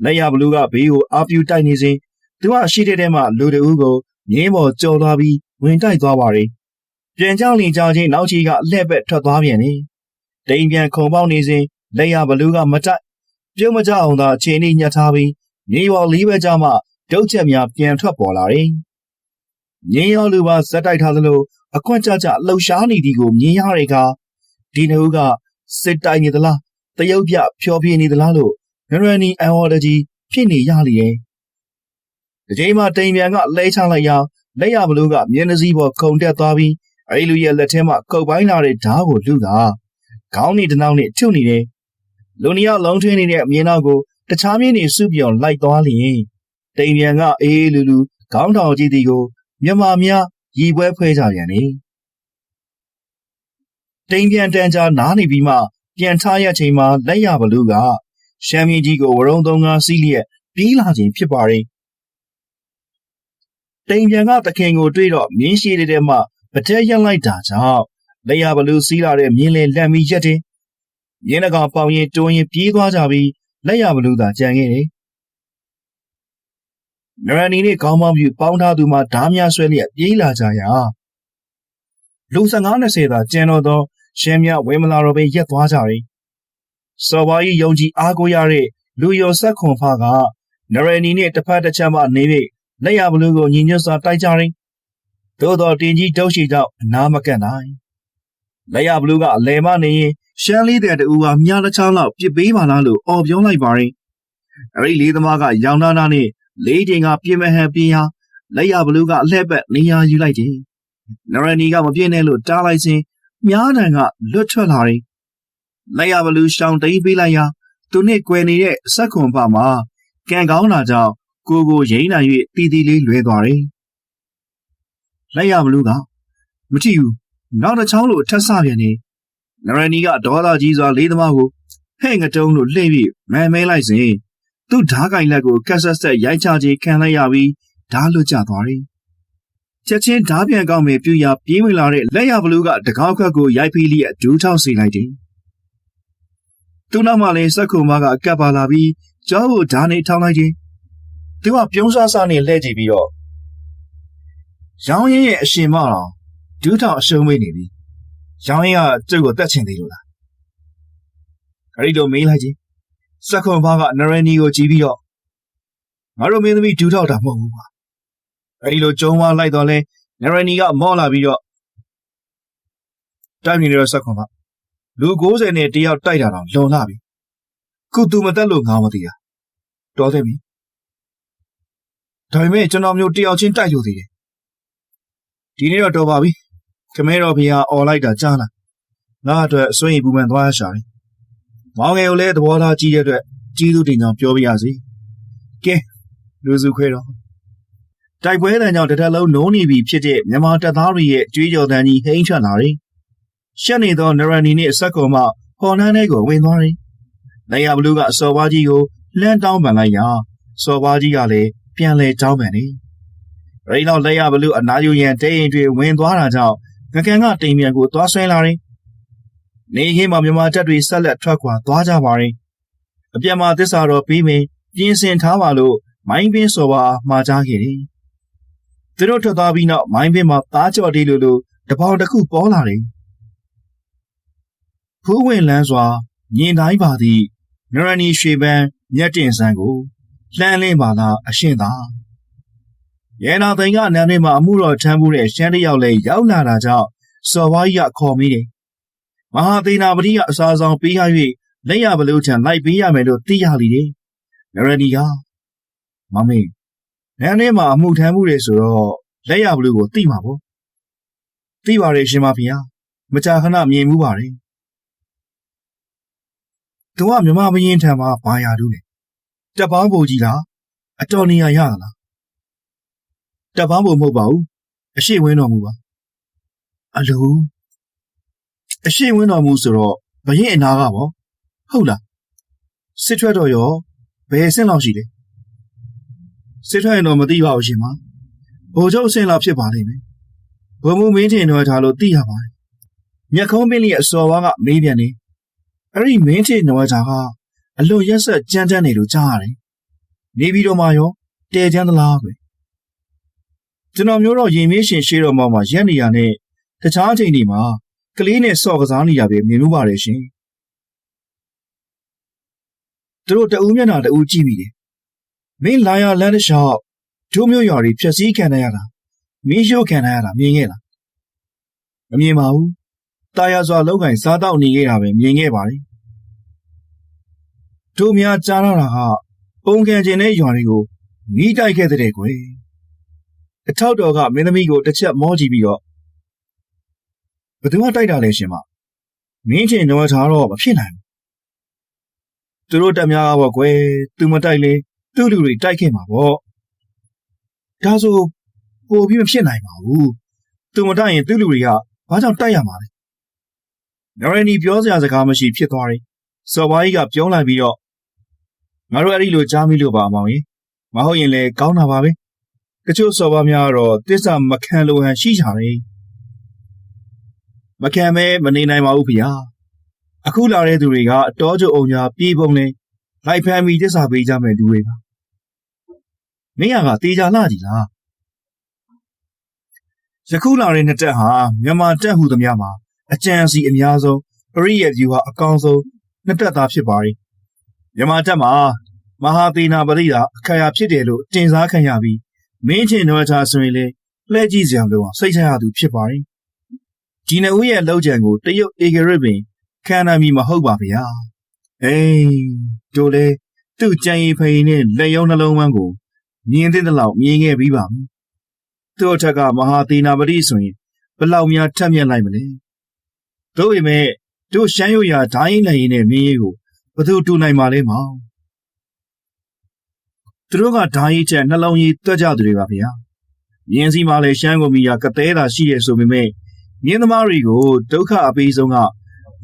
လက်ရဘလူးကဘေးကိုအာပြူတိုက်နေစဉ်သူကရှိတဲ့ထဲမှာလူတဦးကိုမြင်းပေါ်ကျော်သွားပြီးဝင်တိုက်သွားပါတယ်ပြန်ကြောက်လင်ကြချင်းနောက်ချီကလှည့်ပက်ထွက်သွားပြန်တယ်တိမ်ပြန်ခုံပေါက်နေစဉ်လက်ရဘလူးကမတိုက်ပြုံးမကြအောင်သာအချိန်လေးညှက်ထားပြီးမြေပေါ်လေးဘက်ကြမှဒုတ်ချက်များပြန်ထွက်ပေါ်လာတယ်မြင်းရောလူပါဇက်တိုက်ထားသလိုအကွက်ကြကြလှုပ်ရှားနေသည်ကိုမြင်ရတဲ့အခါဒီနှုတ်ကစစ်တိုက်နေသလားတရုတ်ပြဖြောပြနေသလားလို့နရနီအန်ဟော်တကြီးဖြစ်နေရလေတယ်ဒီချိန်မှာတိမ်ပြန်ကလဲချလိုက်ရာလက်ရဘလူးကမျက်နှာစည်းပေါ်ခုန်တက်သွားပြီးအဲဒီလူရဲ့လက်ထဲမှာကုတ်ပိုင်းလာတဲ့ဓားကိုလူတာခေါင်းနဲ့တနောက်နဲ့ထုနေတယ်လူနှစ်ယောက်လုံးထွင်းနေတဲ့မြင်းနောက်ကိုတခြားမြင်းတွေစုပြောင်လိုက်သွားလျင်တိမ်ပြန်ကအေးလူလူခေါင်းထောင်ကြည့်သည်ကိုမြမများရီပွဲဖွဲကြပြန်တယ်တိမ်ပြန်တန်ကြာနားနေပြီးမှပြန်ထားရချိန်မှာလက်ရဘလူးကရှမ်းမြင်းကြီးကိုဝရုံသုံးကားစီးလျက်ပြေးလာခြင်းဖြစ်ပါတယ်တိမ်ပြန်ကတခင်ကိုတွေ့တော့မြင်းရှိတဲ့ထဲမှာပတက်ရက်လိုက်တာကြောင့်လက်ရဘလူးစီးလာတဲ့မြင်းလေလက်မီရက်တယ်မြင်းတကောင်ပေါင်ရင်တွန်းရင်ပြေးသွားကြပြီးလက်ရဘလူးသာကြံခဲ့တယ်နရနီနဲ့ခေါင်းပေါင်းပြူပေါင်းထားသူမှဓားများဆွဲလျက်ပြေးလာကြရာလူ15-20သာကျန်တော့သောရှမ်းမြဝင်းမလာတော့ပဲရက်သွားကြတယ်စော်ဘွားကြီးယုံကြည်အားကိုးရတဲ့လူရောဆက်ခွန်ဖကနရနီနဲ့တစ်ဖက်တစ်ချက်မှနေပြီးလက်ရဘလူးကိုညီညွတ်စွာတိုက်ကြတယ်သို့တော်တင်ကြီးဒုတ်ရှိကြောင့်အနာမကန့်နိုင်လက်ရဘလူးကအလဲမနေရင်ရှမ်းလေးတဲ့တူဟာမြားတစ်ချောင်းလောက်ပြစ်ပေးပါလားလို့အော်ပြောလိုက်ပါတယ်အဲဒီလေးသမားကရောင်နာနာနဲ့လေးချိန်ကပြင်းမဟန်ပြင်းဟာလက်ရဘလူးကအလှည့်ပတ်နေရာယူလိုက်တယ်နရနီကမပြင်းနဲ့လို့တားလိုက်စဉ်မြားတန်ကလွတ်ထွက်လာတယ်လက်ရဘလူးရှောင်းတိန်ပေးလိုက်ရာသူနဲ့ကွယ်နေတဲ့ဆက်ခွန်ဖမှာကန်ကောင်းလာကြောင်းကိုရိမ့်နိုင်၍တီတီလေးလွဲသွားတယ်လက်ရဘလူးကမထီဘူးနောက်တစ်ချောင်းလို့ထက်ဆပြန်နေနရနီကဒေါသကြီးစွာလေးသမားကိုဟဲ့ငတုံးလို့လှည့်ပြီးမဲလိုက်စဉ်သူ့ဓားကင်လက်ကိုကက်ဆက်ဆက်ရိုက်ချခြင်းခံလိုက်ရပြီးဓားလွတ်ကျသွားတယ်ချက်ချင်းဓားပြန်ကောင်းမယ်ပြူရာပြေးဝင်လာတဲ့လက်ရဘလူးကတကောက်ခတ်ကိုရိုက်ဖိလျက်ဒူးထောက်စီလိုက်တယ်သူ့နောက်မှလည်းစက်ခုံမကကပ်ပါလာပြီးကြောကိုဓားနဲ့ထောင်းလိုက်တယ်သူကပြုံးဆဆနဲ့လှည့်ကြည့်ပြီးတော့ရောင်းရင်ရဲ့အရှင်မတော်ဒူးထောက်အရှုံးမေးနေပြီရောင်းရင်ကကျုပ်ကိုတက်ချင်သေးလို့လားအဲ့ဒီတော့မေးလိုက်ချင်းစက်ခုံဖကနရနီကိုကြည့်ပြီးတော့ငါတို့မင်းသမီးဒူးထောက်တာမဟုတ်ဘူးကွာအဲ့ဒီလိုကျုံဝါလိုက်တော့လဲနရနီကမော့လာပြီးတော့တိုက်နေတော့စက်ခုံဖလူ90နဲ့တယောက်တိုက်တာတော့လွန်လာပြီခုသူမတက်လို့ငါမသိတာတော်သေးပြီဒါပေမဲ့ကျွန်တော်မျိုးတယောက်ချင်းတိုက်လို့သေးတယ်ဒီနေ့တော့တော်ပါပြီခမဲတော်ဖေဟာអော်လိုက်တာကြားလားငါအတွက်အစွင့်ရပူမှန်သွားရရှာတယ်မောင်ငယ်ကိုလည်းသဘောထားကြီးတဲ့အတွက်ကြီးသူတင်ကြောင်ပြောပြရစီကဲလူစုခွဲတော့တိုက်ပွဲတန်ကြောင့်တစ်ထပ်လုံးနိုးနေပြီဖြစ်တဲ့မြန်မာတပ်သားတွေရဲ့ကြွေးကြော်သံကြီးဟိန်းထွက်လာတယ်ရှက်နေသောနရနီနဲ့စက်ကုံမှဟော်နှန်းထဲကိုဝင်သွားတယ်လက်ရဘလူးကအစော်ဘွားကြီးကိုလှမ်းတောင်းပန်လိုက်ရာစော်ဘွားကြီးကလည်းပြန်လဲတောင်းပန်တယ်ရိန်တော့လက်ရဘလူးအနာယူရန်တဲရင်တွေဝင်သွားတာကြောင့်ငကန်ကတိမ်မြန်ကိုသွားဆွဲလာတယ်နေခင်းမှာမြန်မာတပ်တွေဆက်လက်ထွက်ခွာသွားကြပါတယ်အပြန်မှာသစ္စာတော်ပြီးမင်းပြင်ဆင်ထားပါလို့မိုင်းပင်းစော်ပါမှာကြားခဲ့တယ်သူတို့ထွက်သွားပြီးနောက်မိုင်းပင်းမှာသားကြော်တီးလို့တပေါင်တစ်ခုပေါ်လာတယ်ဖူးဝင်လန်းစွာမြင်တိုင်းပါသည့်နရနီရွှေပန်းမြက်တင်ဆန်းကိုလှမ်းလင်းပါလားအရှင်သာရဲနာသိန်းကနန်းထဲမှာအမှုတော်ထမ်းမှုတဲ့ရှမ်းတယောက်လည်းရောက်လာတာကြောင့်စော်ဘွားကြီးကခေါ်မိတယ်မဟာသေနာပတိကအစာဆောင်ပေးရ၍လက်ရဘလူးထံလိုက်ပေးရမယ်လို့သိရလိမ့်တယ်နရနီကမမေနန်းထဲမှာအမှုထမ်းမှုတယ်ဆိုတော့လက်ရဘလူးကိုသိမှာပေါ့သိပါတယ်ရှင်မဖေဟာမကြာခဏမြင်မှုပါတယ်သူကမြမမင်းထံမှာဘာရာတူးလဲတပ်ပေါင်းပုံကြီးလားအတော်နေရရလားတပ်ပေါင်းပုံမဟုတ်ပါဘူးအရှိဝင်းတော်မူပါအလိုအရှိဝင်းတော်မူဆိုတော့ဘရင်အနာကပေါ့ဟုတ်လားစစ်ထွက်တော့ရောဘယ်အဆင့်လောက်ရှိလဲစစ်ထွက်ရင်တော့မသိပါဘူးရှင်မဘိုလ်ချုပ်အဆင့်လောက်ဖြစ်ပါလိမ့်မယ်ဘုံမူမင်းထင်တော်ထားလို့သိရပါတယ်မြက်ခုံးပင်လေးအစော်ဝါးကမေးပြန်နေအဲ့ဒီမင်းထင်တော်ထားက အလွန်ရက်ဆက်ကြမ်းတမ်းနေလို့ကြားရတယ်နေပြီးတော့မှရောတဲချမ်းသလားကွယ်ကျွန်တော်မျိုးတော့ရင်မင်းရှင်ရှေ့တော်မှာရက်နေရနဲ့တခြားအချိန်တွေမှာကလေးနဲ့ဆော့ကစားနေရပဲမြင်လို့ပါတယ်ရှင်သူတို့တအူးမျက်နှာတအူးကြည့်မိတယ်မင်းလာရလမ်းတစ်လျှောက်ဒုမျိုးရွာတွေဖြက်စီးခံရတာမင်းရှို့ခံရတာမြင်ခဲ့လားမမြင်ပါဘူးတာယာစွာလောက်ကင်စားတော့နေခဲ့တာပဲမြင်ခဲ့ပါတယ်တို့များကြားရတာကပုံခံကျင်တဲ့ရွာတွေကိုမိတိုက်ခဲ့တဲ့ကွယ်အထောက်တော်ကမင်းသမီးကိုတစ်ချက်မောကြည့်ပြီးတော့ဘယ်သူမှတိုက်တာလဲရှင်မမင်းချင်းတော့ထားတော့မဖြစ်နိုင်ဘူးသူတို့တက်များပါကွယ်သူမတိုက်လေသူ့လူတွေတိုက်ခဲ့မှာပေါ့ဒါဆိုပို့ပြီးမဖြစ်နိုင်ပါဘူးသူမတိုက်ရင်သူ့လူတွေကဘာကြောင့်တိုက်ရမှာလဲနရနီပြောစရာစကားမရှိဖြစ်သွားတယ်စော်ဘွားကြီးကပြုံးလိုက်ပြီးတော့ငါတို့အဲ့ဒီလိုကြားမိလို့ပါမောင်ကြီးမဟုတ်ရင်လည်းကောင်းတာပါပဲတချို့စော်ဘွားများကတော့တစ္ဆာမခံလိုဟန်ရှိကြတယ်မခံမဲမနေနိုင်ပါဘူးဖေ။အခုလာတဲ့သူတွေကအတော်ကျုံအောင်ညာပြေးပုံနဲ့လိုက်ဖမ်းပြီးတစ္ဆာပေးကြမဲ့လူတွေပါ။မင်းကတေချာလာကြီးလား။ယခုလာတဲ့နှစ်တက်ဟာမြန်မာတက်ဟူသမျှမှာအကြံစီအများဆုံးပရိယေဗျူဟာအကောင်းဆုံးနှစ်တက်သားဖြစ်ပါရဲ့။မြန်မာတက်မှာမဟာသေနာပရိဒါအခါရဖြစ်တယ်လို့တင်စားခံရပြီးမင်းချင်းတော်ချာဆိုရင်လေလှည့်ကြည့်စရာလို့စိတ်ချရသူဖြစ်ပါရဲ့။ဒီနှစ်ဦးရဲ့လောက်ချံကိုတရုတ်ဧကရစ်ပင်ခံနိုင်မည်မဟုတ်ပါဗျာအေးတို့လေသူ့ကြံရည်ဖိန်နဲ့လက်ရုံးနှလုံးဝမ်းကိုမြင်တဲ့လောက်မြင်ခဲ့ပြီးပါပြီသူ့အထက်ကမဟာသေနာပတိဆိုရင်ဘလောက်များထက်မြက်လိုက်မလဲတို့ပေမဲ့တို့ရှမ်းရွရာဓာရင်လည်းရင်နဲ့မင်းကြီးကိုဘသူတူနိုင်ပါလဲမောင်သူတို့ကဓာရင်ချက်နှလုံးကြီးတွက်ကြသူတွေပါဗျာမြင်းစီမှာလည်းရှမ်းကိုမီယာကသေးတာရှိရဆိုပေမဲ့မြင်းသမားတွေကိုဒုက္ခအပေးဆုံးက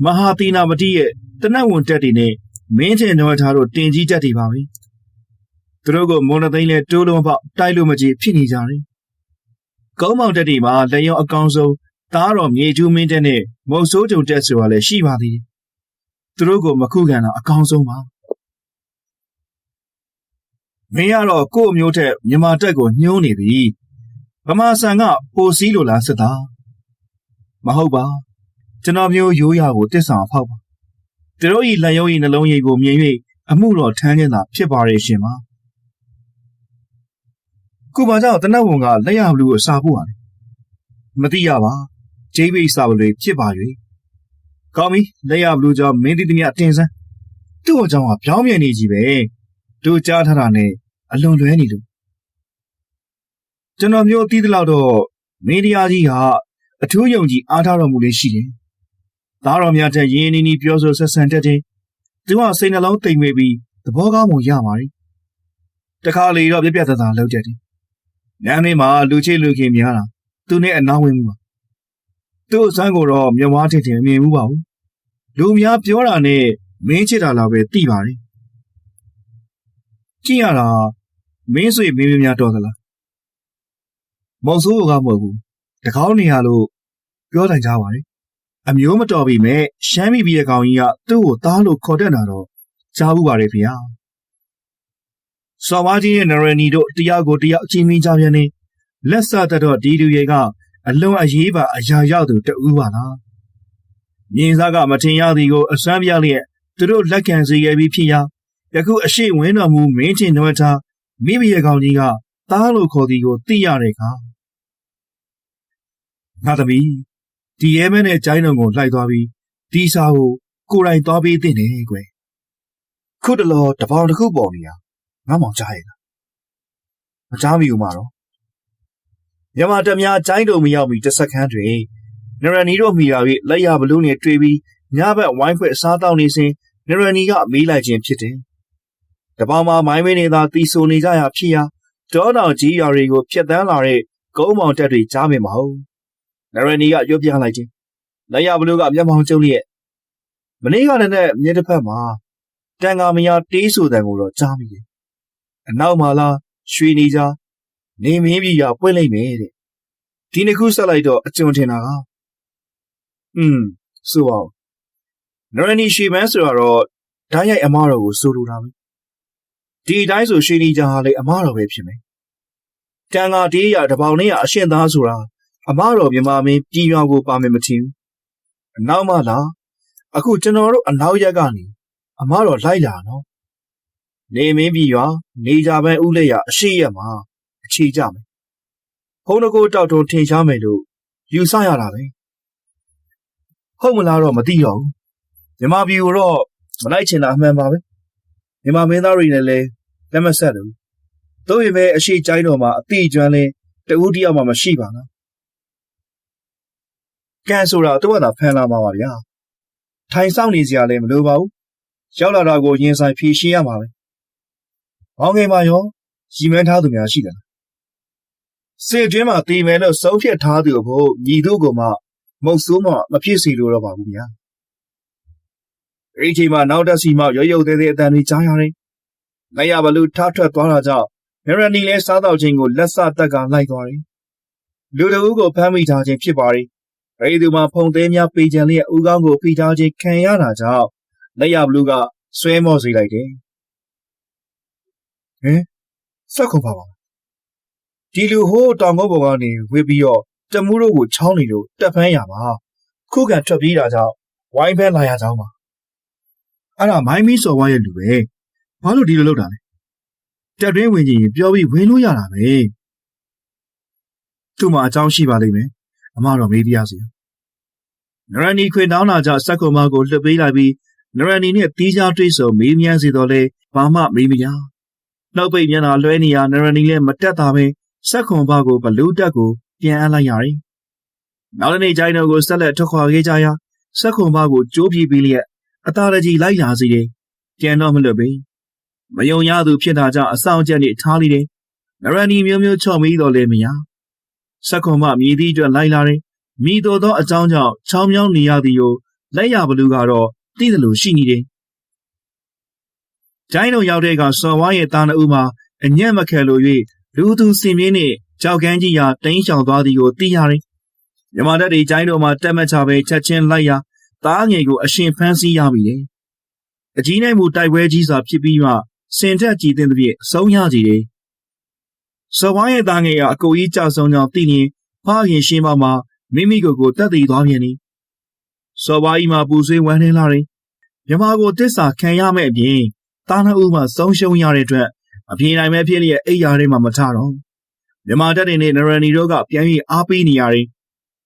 မဟာသေနာပတိရဲ့တနတ်ဝန်တက်တွေနဲ့မင်းထင်တော်ထားတို့တင်ကြီးတက်တွေပါပဲသူတို့ကမုံသိန်းနဲ့တိုးလုံးပေါက်တိုက်လို့မကြည့်ဖြစ်နေကြတယ်ကုန်းမောင်တက်တွေမှာလက်ရုံအကောင်ဆုံးသားတော်မြေကျူးမင်းတက်နဲ့မုတ်ဆိုးကြုံတက်ဆိုတာလည်းရှိပါသေးတယ်သူတို့ကမခုခံတာအကောင်ဆုံးပါမင်းကတော့ကို့အမျိုးထက်မြန်မာတက်ကိုညှိုးနေပြီဗမာဆန်ကပိုစည်းလို့လားစစ်သားမဟုတ်ပါကျွန်တော်မျိုးရိုးရာကိုတစ္ဆာဖောက်ပါသူတို့ဤလက်ရုံးဤနှလုံးရည်ကိုမြင်၍အမှုတော်ထမ်းခြင်းသာဖြစ်ပါရဲ့ရှင်ပါခုပါကြောင့်တနတ်ဝန်ကလက်ရဘလူကိုစာဖို့ပါလေမသိရပါဂျိမ်းဘိတ်စာဘလူဖြစ်ပါ၍ကောင်းပြီလက်ရဘလူကြောင့်မင်းတိတိမြအတင်စမ်းသူ့အကြောင်းကပြောင်းပြန်နေကြီးပဲတို့ကြားထားတာနဲ့အလွန်လွဲနေလို့ကျွန်တော်မျိုးသိသလောက်တော့မင်းတရားကြီးကအထူးယုံကြည်အားထားတော်မူလေးရှိတယ်သားတော်များတဲ့ရင်းနီပြောဆိုဆက်ဆံတတ်တယ်သူကစိတ်နှလုံးတိမ်မွေ့ပြီးသဘောကောင်းမှုရပါတယ်တခါလေတော့ပြပြသားသားလုပ်တတ်တယ်ညနေမှာလူချစ်လူခင်များတာသူနဲ့အနာဝင်မှုပါသူ့အစမ်းကိုတော့မြဝါးထင်ထင်မမြင်ဘူးပါဘူးလူများပြောတာနဲ့မင်းချစ်တာလောက်ပဲသိပါတယ်ကြည့်ရတာမင်းဆွေမင်းများတော်သလားမောင်ဆိုးကမဟုတ်ဘူးတကောင်းနေရလို့ပြောနိုင်ကြပါလေအမျိုးမတော်ပြီမဲ့ရှမ်းမိပြီးတဲ့ကောင်ကြီးကသူ့ကိုသားလို့ခေါ်တတ်တာတော့ကြားဘူးပါလေဖေ။စော်ဝါကြီးနဲ့နရနီတို့တရားကိုတရားအချင်းမင်းကြပြန်နေလက်စတတ်တော့ဒီလူတွေကအလွန်အရေးပါအရာရောက်သူတူပါလား။မြင်းစားကမထင်ရသည်ကိုအစွမ်းပြလျက်သူတို့လက်ခံစေခဲ့ပြီးဖြစ်ရာယခုအရှိဝင်းတော်မူမင်းချင်းတော်ထားမိမိရဲ့ကောင်ကြီးကသားလို့ခေါ်သည်ကိုသိရတဲ့အခါငါသမီးဒီရဲမဲနဲ့ကျိုင်းတော်ကိုလှိုက်သွားပြီးဒီစာကိုကိုယ်တိုင်သွားပေးတဲ့နေကွယ်ခုတလောတပေါင်တစ်ခုပေါ်နေရငါမောင်ကြားရလားမကြားမိဘူးမတော့မြန်မာတများကျိုင်းတော်မရောက်ပြီးတစ်စက္ကန့်တွင်နရနီတို့မိရာပြီးလက်ရဘလူးနဲ့တွေ့ပြီးညဘက်ဝိုင်းဖွဲ့စားတောင်းနေစဉ်နရနီကမေးလိုက်ခြင်းဖြစ်တယ်တပေါင်မှာမိုင်းမင်းနေသာတီဆိုနေကြရဖြစ်ရာတောတောင်ကြီးရွာတွေကိုဖျက်တမ်းလာတဲ့ကုန်းမောင်တက်တွေကြားမိမဟုတ်နရနီကရွတ်ပြလိုက်ခြင်းလက်ရဘလူးကမျက်မှောင်ကျုံလျက်မနေ့ကလည်းနဲ့မြေတစ်ဖက်မှာတန်ဃာမယာတေးဆိုတဲ့ကိုတော့ကြားမိတယ်အနောက်မှာလားရွှေနေကြနေမင်းပြည်ကပွင့်လိုက်မယ်တဲ့ဒီနှစ်ခုဆက်လိုက်တော့အကျုံထင်တာကဆိုအောင်နရနီရွှေမန်းဆိုတော့ ဓာတ်ရိုက်အမားတော်ကိုဆိုလိုတာပဲဒီအတိုင်းဆိုရှင်ဒီချာဟာလေအမားတော်ပဲဖြစ်မယ်တန်ဃာတေးရတပေါင်းနဲ့အရှင်သားဆိုတာအမားတော်မြမမင်းပြည်ရွာကိုပါမယ်မထင်ဘူးအနောက်မှလားအခုကျွန်တော်တို့အနောက်ရက်ကနေအမားတော်လိုက်လာနော်နေမင်းပြည်ရွာနေကြပန်းဦးလက်ရအရှိရက်မှာအခြေကြမယ်ဖုန်းတကိုးတောက်တုံထင်ရှားမယ်လို့ယူဆရတာပဲဟုတ်မလားတော့မသိတော့ဘူးမြမပြည်ကိုတော့မလိုက်ချင်တာအမှန်ပါပဲမြမမင်းသားတွေနဲ့လည်းလက်မဆက်ဘူးတို့ရင်ပဲအရှိကျိုင်းတော်မှာအတိအကျွမ်းလဲတဦးတယောက်မှမရှိပါလားကန်ဆိုတာသူ့ဘာသာဖန်လာမှာပါဗျာထိုင်ဆောင်နေစရာလည်းမလိုပါဘူးရောက်လာတာကိုရင်ဆိုင်ဖြေရှင်းရမှာပဲဘောင်းငယ်ပါရောရီမန်းထားသူများရှိတယ်စစ်ကျွင်းမှာတီမယ်လို့စုံးဖြတ်ထားသူဖို့ညီတို့ကမှမုတ်ဆိုးမှမဖြစ်စီလို့တော့ပါဘူးဗျာဒီချိန်မှာနောက်တက်စီမှရုပ်ရုပ်သေးသေးအတန်တွေကြားရတယ်လိုက်ရဘလို့ထားထွက်သွားတာကြောင့်မရနီလဲစားတော့ခြင်းကိုလက်စတက်ကလိုက်သွားတယ်လူတအုပ်ကိုဖမ်းမိထားခြင်းဖြစ်ပါတယ်အဲဒီသူမှာဖုန်သေးများပေးချင်လျက်ဦးကောင်းကိုဖိထားခြင်းခံရတာကြောင့်လက်ရဘလူးကဆွဲမော့စေလိုက်တယ်ဟင်ဆက်ခုံပါပါဒီလူဟိုးတောင်ကုန်းပေါ်ကနေဝေပြီးတော့တမှုတို့ကိုချောင်းနေလို့တက်ဖမ်းရပါခုခံထွက်ပြေးတာကြောင့်ဝိုင်းဖမ်းလာရကြောင်းပါအဲ့ဒါမိုင်းမီးစော်ဝါရဲ့လူပဲဘာလို့ဒီလိုလုပ်တာလဲတက်တွင်းဝင်ကြီးပြောပြီးဝင်လို့ရတာပဲသူ့မှာအကြောင်းရှိပါလိမ့်မယ်အမတော်မေးပြရစီနရနီခွေတောင်းလာကြစက်ကုံမကိုလှုပ်ပေးလိုက်ပြီးနရနီနဲ့တီးခြားတွေးဆုံမေးမြန်းစီတော့လေဘာမှမေးမရနှုတ်ပိတ်မျက်နှာလွှဲနေရနရနီလည်းမတက်တာပဲစက်ခုံဘကိုဘလူးတက်ကိုပြန်အပ်လိုက်ရတယ်နောက်တစ်နေ့ကျိုင်းတော်ကိုဆက်လက်ထွက်ခွာခဲ့ကြရာစက်ခုံဘကိုကြိုးပြပြီးလျက်အသာတကြီးလိုက်လာစီတယ်ပြန်တော့မလွတ်ပဲမယုံရသူဖြစ်တာကြောင့်အဆောင်ချက်နဲ့ထားလိုက်တယ်နရနီမျိုးမျိုးချော့မိတော့လည်းမရစက်ခုံဘမြည်သည့်အတွက်လိုက်လာတယ်မိတော်သောအကြောင်းကြောင့်ချောင်းမြောင်းနေရသည်ကိုလက်ရဘလူးကတော့သိတယ်လို့ရှိနေတယ်ကျိုင်းတော်ရောက်တဲ့ကစော်ဝါရဲ့တာနှအူးမှာအညံ့မခဲလို့၍လူသူစင်ပြင်းနဲ့ကြောက်ကန်းကြီးရာတင်းချောင်သွားသည်ကိုသိရတယ်မြမတက်တွေကျိုင်းတော်မှာတက်မချပဲချက်ချင်းလိုက်ရာသားငယ်ကိုအရှင်ဖမ်းဆီးရပြီလေအကြီးနိုင်မှုတိုက်ပွဲကြီးစွာဖြစ်ပြီးမှစင်ထက်ကြည်တဲ့ဖြင့်ဆုံးရကြည်တယ်စော်ဝါရဲ့သားငယ်ကအကိုကြီးကြဆုံးကြောင်းသိရင်ဖခင်ရှင်းမမှာမိမိကိုယ်တက်တည်သွားပြန်သည်စော်ဝါကြီးမှာပူဆွေးဝမ်းနေလာတယ်မြမကိုတစ္ဆာခံရမဲ့အပြင်တာနှအူးမှာဆုံးရှုံးရတဲ့အတွက်အပြေနိုင်မဲ့ဖြစ်လျက်အိယာထဲမှာမထတော့မြမတက်တဲ့နဲ့နရနီတို့ကပြန်ပြီးအားပေးနေရတယ်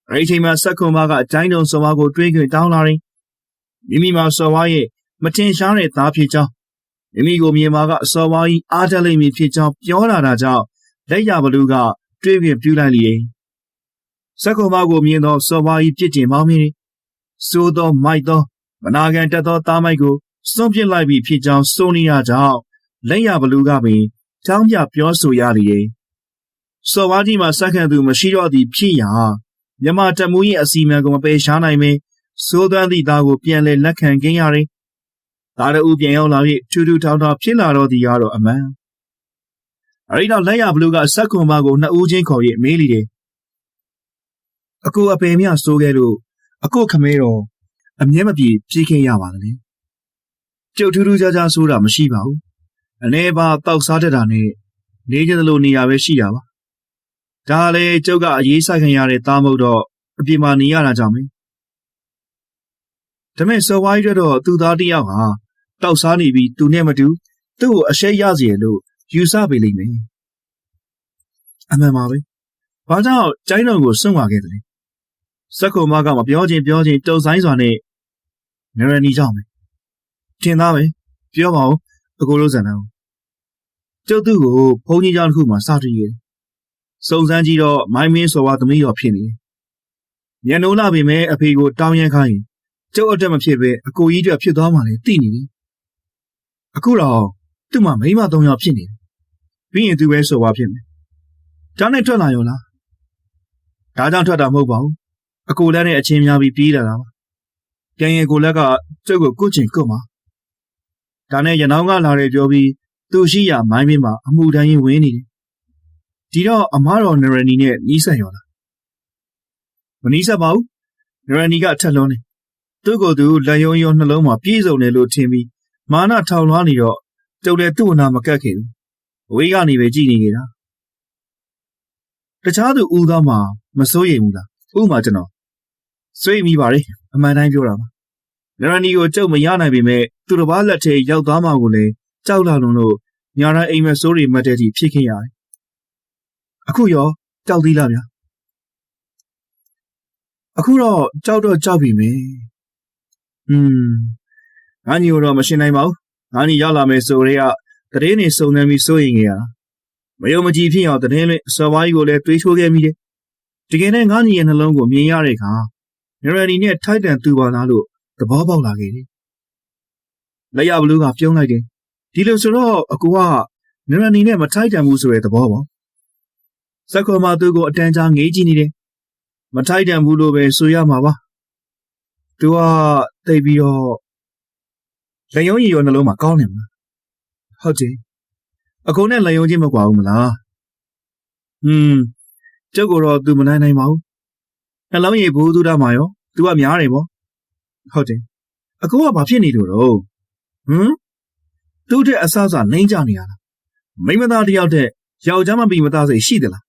အဲဒီချိန်မှာစက်ခုံမကကျိုင်းတုံစော်ဝါကိုတွေးခွင့်တောင်းလာတယ်မိမိမှာစော်ဝါရဲ့မထင်ရှားတဲ့သားဖြစ်ကြောင်းမိမိကိုမြင်မှာကစော်ဝါကြီးအားတက်လိမ့်မည်ဖြစ်ကြောင်းပြောလာတာကြောင့်လက်ရဘလူးကတွေးခွင့်ပြုလိုက်လေစက်ခုံမကိုမြင်တော့စော်ဝါကြီးပြစ်တင်မောင်းမိတယ်စိုးသောမိုက်သောမနာခံတတ်သောသားမိုက်ကိုစွန့်ပစ်လိုက်ပြီးဖြစ်ကြောင်းစိုးနေရကြောင်းလက်ရဘလူးကပင်ကြောင်းပြပြောဆိုရလေစော်ဝါကြီးမှာစက္ကန့်သူမရှိတော့သည်ဖြစ်ရာမြမတက်မှုရဲ့အစီအမံကိုမပယ်ရှားနိုင်ပဲစိုးသွမ်းသည့်သားကိုပြန်လဲလက်ခံခင်းရတယ်သားတို့ပြန်ရောက်လာပြီးထူးထူးထောင်ထောင်ဖြစ်လာတော့သည်ကတော့အမှန်အဲဒီတော့လက်ရဘလူးကစက်ကွန်မကိုနှစ်ဦးချင်းခေါ်၍မေးလိတယ်အကိုအပယ်မြစိုးခဲ့လို့အကိုခမဲတော်အမြဲမပြေပြေးခဲ့ရပါလေကျုပ်ထူးထူးခြားခြားဆိုတာမရှိပါဘူးအနေပါတောက်စားတတ်တာနဲ့နေကြသလိုနေရပဲရှိတာပါဒါလည်းကျုပ်ကအရေးဆိုင်ခံရတဲ့သားမဟုတ်တော့အပြင်မှာနေရတာကြောင့်ပဲဒါမဲ့စော်ဝါးကြီးတော့သူ့သားတယောက်ဟာတောက်စားနေပြီးသူနဲ့မတူသူ့ကိုအရှက်ရစီရလို့ယူဆပေးလိမ့်မယ်အမှန်ပါပဲဘာကြောင့်ကျိုင်းတော်ကိုစွန့်သွားခဲ့သလဲစက်ကုံမကမပြောချင်းတုံဆိုင်စွာနဲ့နရနီကြောင့်ပဲထင်သားပဲပြောပါဦးအကိုလို့ဇန်တော်ကျုပ်သူ့ကိုဘုန်းကြီးကျောင်းတစ်ခုမှာစတွေ့ရတယ်စုံစမ်းကြည့်တော့မိုင်းမင်းစော်ဝါသမီးတော်ဖြစ်နေတယ်ညံနိုးလာပြီမဲ့အဖေကိုတောင်းရမ်းခိုင်းရင်ကျုပ်အတက်မဖြစ်ပဲအကိုကြီးတွေဖြစ်သွားမှလည်းသိနေတယ်အခုတော့သူ့မှာမိန်းမ၃ယောက်ဖြစ်နေတယ်ပြီးရင်သူပဲစော်ဝါဖြစ်မယ်ဒါနဲ့ထွက်လာရောလားဒါကြောင့်ထွက်တာမဟုတ်ပါဘူးအကိုလက်နဲ့အချင်းများပြီးပြေးလာတာပါပြန်ရင်ကိုလက်ကကျုပ်ကိုကုတ်ချင်ကုတ်မှာဒါနဲ့ရနောင်းကလာတယ်ပြောပြီးသူရှိရမိုင်းမင်းမှာအမှုတိုင်းဝင်နေတယ်ဒီတော့အမားတော်နရနီနဲ့နီးစပ်ရောလားမနီးစပ်ပါဘူးနရနီကထက်လွန်းနေသူ့ကိုယ်သူလက်ယုံယုံနှလုံးမှာပြေးစုံတယ်လို့ထင်ပြီး မာနထောင်လွှားနေတော့ကျုပ်လည်းသူ့အနာမကတ်ခဲ့ဘူးအဝေးကနေပဲကြည်နေကြတာတခြားသူဦးသားမှာမစိုးရိမ်ဘူးလားဥမာကျွန်တော်စိုးရိမ်မိပါလေအမှန်တိုင်းပြောတာပါနရန်နီကိုကျုပ်မရနိုင်ပေမဲ့သူတစ်ပါးလက်ထဲရောက်သွားမှကိုလည်းကြောက်လာလို့ညာရန်အိမ်မက်ဆိုးတွေမှတ်တဲ့ထိဖြစ်ခဲ့ရတယ်အခုရောကြောက်သေးလားဗျာအခုတော့ကြောက်တော့ကြောက်ပြီမယ်ငါညီတော့မရှင်းနိုင်ပါဘူးငါညီရောက်လာမယ်ဆိုတော့တရင်နေစုံနေပြီးစိုးရင်ခဲ့ရတာမယုံမကြည်ဖြစ်အောင်တရင်လေးစော်ဝါးကြီးကိုလည်းတွေးချိုးခဲ့မိတယ်တကယ်နဲ့ငါညီရဲ့နှလုံးကိုမြင်ရတဲ့အခါနရန်နီနဲ့ထိုက်တန်သူပါလားလို့သဘောပေါက်လာခဲ့တယ်လက်ရဘလူးကပြုံးလိုက်တယ်ဒီလိုဆိုတော့အကူကနရန်နီနဲ့မထိုက်တန်ဘူးဆိုတဲ့သဘောပေါ့စက်ခေါ်မသူကိုအတန်းကြားငေးကြည့်နေတယ်မထိုက်တန်ဘူးလို့ပဲဆိုရမှာပါသူကသိပြီးတော့လက်ယုံကြီးရောနှလုံးမှာကောင်းနေမလားဟုတ်တယ်အကုန်နဲ့လက်ယုံချင်းမကွာဘူးမလားကျုပ်ကတော့သူမနိုင်ပါဘူးနှလုံးရည်ဘူးသူတာမှာရောသူကများတယ်ပေါ့ဟုတ်တယ်အကူကဘာဖြစ်နေလို့တော့သူ့တဲ့အဆအဆနှိမ့်ကြနေရလားမိမသားတယောက်တဲ့ယောက်ျားမပြီးမသားစိတ်ရှိသလား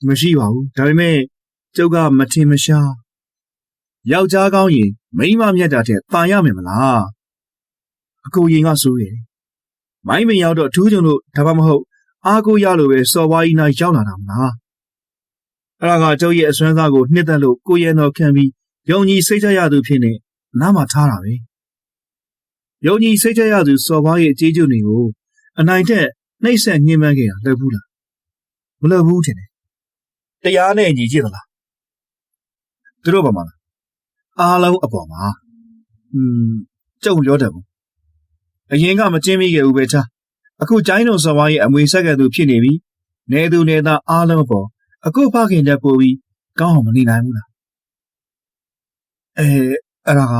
မရှိပါဘူးဒါပေမဲ့ကျုပ်ကမထင်မရှားယောက်ျားကောင်းရင်မိန်းမမြတ်တာတဲ့ตายရမယ်မလားအကူရင်ကဆိုးရတယ်မိုင်းမရောက်တော့ထူးချွန်လို့ဒါမှမဟုတ်အားကိုရလို့ပဲစော်ဝါးကြီးနိုင်ရောက်လာတာမလားအဲ့ဒါကကျုပ်ရဲ့အစွမ်းစားကိုနှစ်သက်လို့ကိုရဲတော်ခံပြီးယုံကြည်စိတ်ချရသူဖြစ်နေနားမှာထားတာပဲယုံကြည်စိတ်ချရသူစော်ဝါးရဲ့အကျေးကျုံတွေကိုအနိုင်ထက်နှိမ့်ဆက်ညှဉ်းပန်းခဲ့တာလွယ်ဘူးလားမလွယ်ဘူးထင်တယ်တရားနဲ့ညီကြည့်သလားသူတို့ဘာမှလားအားလုံးအပေါ်မှာကျုံပြောတယ်ဘူးအရင်ကမကျင်းမိခဲ့ဘူးပဲချာအခုကျိုင်းတော်စော်ဝါးရဲ့အမွေဆက်ကသူဖြစ်နေပြီနေသူနေသားအားလုံးအပေါ်အခုဖခင်တက်ပို့ပြီးကောင်းအောင်မနေနိုင်ဘူးလားအဲ့ဒါက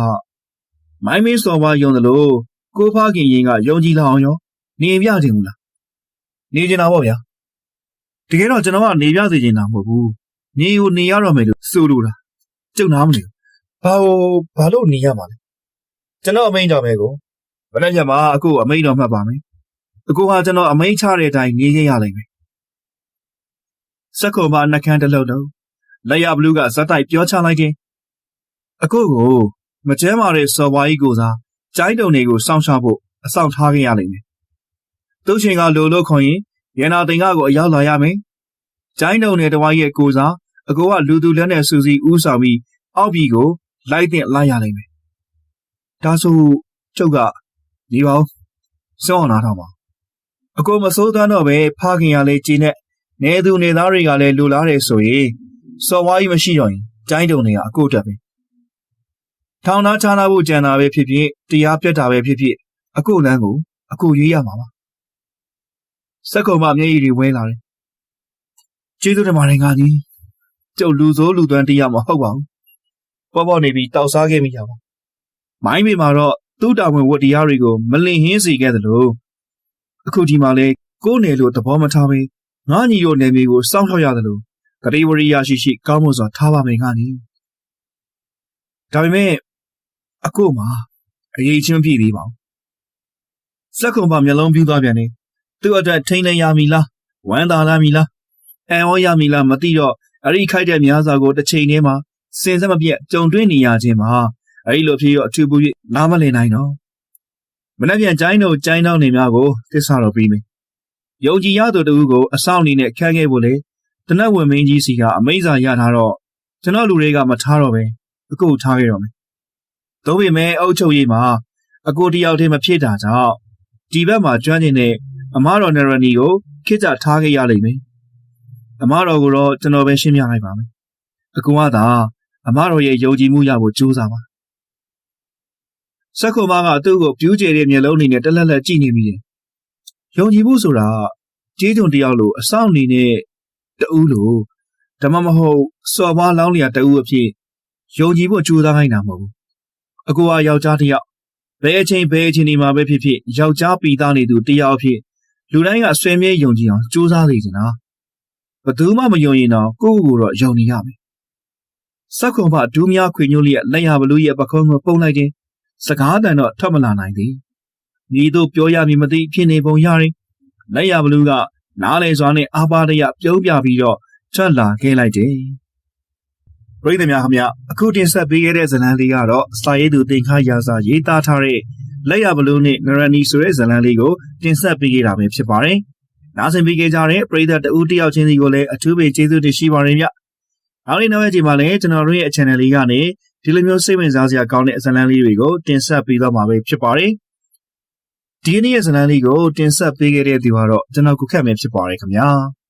မိုင်းမင်းစော်ဝါးယုံတယ်လို့ကိုဖခင်ရင်ကယုံကြည်လာအောင်ရောနေပြခြင်းဘူးလားနေကျင်တာပေါ့ဗျာတကယ်တော့ကျွန်တော်ကနေပြစေချင်တာမဟုတ်ဘူးနေကိုနေရတော့မယ်လို့ဆိုလိုတာကျုပ်နားမလဲဘာလို့နေရမှာလဲကျွန်တော်အမိန့်တော်ပဲကိုဘယ်နဲ့ချက်မှာအခုအမိန့်တော်မှတ်ပါမယ်အခုကကျွန်တော်အမိန့်ချတဲ့အတိုင်းနေခဲ့ရလိမ့်မယ်စက်ခုံမနှကန်းတလုံးတော့လက်ရဘလူးကဇက်တိုက်ပြောချလိုက်တယ်အခုကိုမကျဲမာတဲ့စော်ဝါးကြီးကိုစားကျိုင်းတုံတွေကိုစောင့်ရှောက်ဖို့အဆောင်ထားခဲ့ရလိမ့်မယ်သူ့ချင်းကလိုလို့ခေါ်ရင်ရန်နာတင်ကကိုအရောက်လာရမယ်ကျိုင်းတုံတွေတဝိုင်းရဲ့ကိုစားအကိုကလူသူလက်နဲ့စူစီဦးဆောင်ပြီးအောက်ပြည်ကိုလိုက်တဲ့လိုက်ရလိမ့်မယ်ဒါဆိုကျုပ်ကနေပါဦးစောင်းနာထောင်ပါအကိုမစိုးသားတော့ပဲဖခင်ရလေကြည်နဲ့နေသူနေသားတွေကလည်းလူလားတယ်ဆိုရင်စော်ဝါးကြီးမရှိတော့ရင်ကျိုင်းတုံတွေကအကိုတက်ပဲထောင်သားချားနာဖို့ကြံတာပဲဖြစ်ဖြစ်တရားပြတ်တာပဲဖြစ်ဖြစ်အကိုလန်းကိုအကိုရွေးရမှာပါစက်ကုံမမျက်ရည်တွေဝဲလာတယ်ကျေးဇူးတင်ပါတယ်ငါကြီးကျုပ်လူစိုးလူသွမ်းတရားမဟုတ်ပါဘူးပေါ့နေပြီးတောက်စားခဲ့မိကြပါမိုင်းပေမှာတော့သူ့တာဝန်ဝတ္တရားတွေကိုမလင်ဟင်းစေခဲ့သလိုအခုဒီမှာလဲကိုယ်နယ်လို့သဘောမထားပဲငါညီတို့နယ်မြေကိုစောင့်ရှောက်ရသလိုဂရိဝရိယရှိကောင်းမွန်စွာထားပါမယ်ငါညီဒါပေမဲ့အခုမှအရေးချင်းပြည့်သေးပါဘူးစက်ကုံပါမျက်လုံးပြူးသွားပြန်တယ်သူ့အတွက်ထိန်နေရမီလားဝမ်းသာလာမီလားအံ့ဩရမီလားမသိတော့အဲ့ဒီခိုက်တဲ့များစွာကိုတစ်ချိန်တည်းမှာစင်စက်မပြတ်ကြုံတွေ့နေရခြင်းမှာအဲ့ဒီလိုဖြစ်ရအထူးပူ၍နားမလည်နိုင်တော့မနေ့ပြန်ကျိုင်းတို့ကျိုင်းတောင်းနေများကိုသစ္စာတော်ပြီးမယ်ယုံကြည်ရသူတူကိုအဆောင်အနေနဲ့ခန့်ခဲ့ဖို့လေတနတ်ဝင်မင်းကြီးစီကအမိန့်စာရထားတော့ကျွန်တော်လူတွေကမထားတော့ပဲအခုထားခဲ့တော့မယ်သို့ပေမဲ့အုပ်ချုပ်ရေးမှာအကိုတယောက်တည်းမဖြစ်တာကြောင့်ဒီဘက်မှာကျွမ်းကျင်တဲ့အမတော်နရနီကိုခေတ်ကြထားခဲ့ရလိမ့်မယ်အမတော်ကိုတော့ကျွန်တော်ပဲရှင်းပြလိုက်ပါမယ်အကူကသာအမတော်ရဲ့ယုံကြည်မှုရဖို့ကြိုးစားပါစက်ခုမကသူ့ကိုပြူးကျဲတဲ့မျက်လုံးနဲ့တက်လက်လက်ကြည့်နေမိတယ်ယုံကြည်မှုဆိုတာကျေးကျွန်တယောက်လိုအဆောင်အနေနဲ့တူးလို့ဓမ္မမဟုတ်စော်ဘားလောင်းလျာတူးအဖြစ်ယုံကြည်ဖို့ကြိုးစားနိုင်တာမဟုတ်ဘူးအကူကယောက်ျားတစ်ယောက်ဘယ်အချိန်ဒီမှာပဲဖြစ်ဖြစ်ယောက်ျားပီသားနေသူတယောက်အဖြစ်လူတိုင်းကဆွေမြဲယုံကြည်အောင်ကြိုးစားနေကြတာဘယ်သူမှမယုံရင်တော့ကိုယ့်ကိုယ်တော့ယုံနေရမယ်စက်ခုံဖဒူးများခွေညိုးလျက်လက်ရဘလူးရဲ့ပခုံးကိုပုံလိုက်တယ် စကားတန်တော့ထွက်မလာနိုင်သည်။ညီတို့ပြောရမည်မသိဖြစ်နေပုံရတယ်။လက်ရဘလူးကနားလေစွာနဲ့အာပါတရပြုံးပြပြီးတော့ထွက်လာခဲ့လိုက်တယ်။ပရိသတ်များခင်ဗျအခုတင်ဆက်ပေးခဲ့တဲ့ဇာတ်လမ်းလေးကတော့စာရေးသူတင်ခါရာစာရေးသားထားတဲ့လက်ရဘလူးနဲ့နရနီဆိုတဲ့ဇာတ်လမ်းလေးကိုတင်ဆက်ပေးခဲ့တာပဲဖြစ်ပါတယ်။နားဆင်ပေးခဲ့ကြတဲ့ပရိသတ်တဦးတယောက်ချင်းစီကိုလည်းအထူးပဲကျေးဇူးတင်ရှိပါတယ်ဗျ။နောက်နေ့ချိန်မှာလည်းကျွန်တော်တို့ရဲ့ channel လေးကနေဒီလိုမျိုးစိတ်ဝင်စားစရာကောင်းတဲ့ဇာတ်လမ်းလေးတွေကိုတင်ဆက်ပေးသွားမှာပဲဖြစ်ပါတယ်။ဒီနေ့ရဲ့ဇာတ်လမ်းလေးကိုတင်ဆက်ပေးခဲ့တဲ့သူကတော့ကျွန်တော်ကိုခက်မယ်ဖြစ်ပါတယ်ခင်ဗျာ။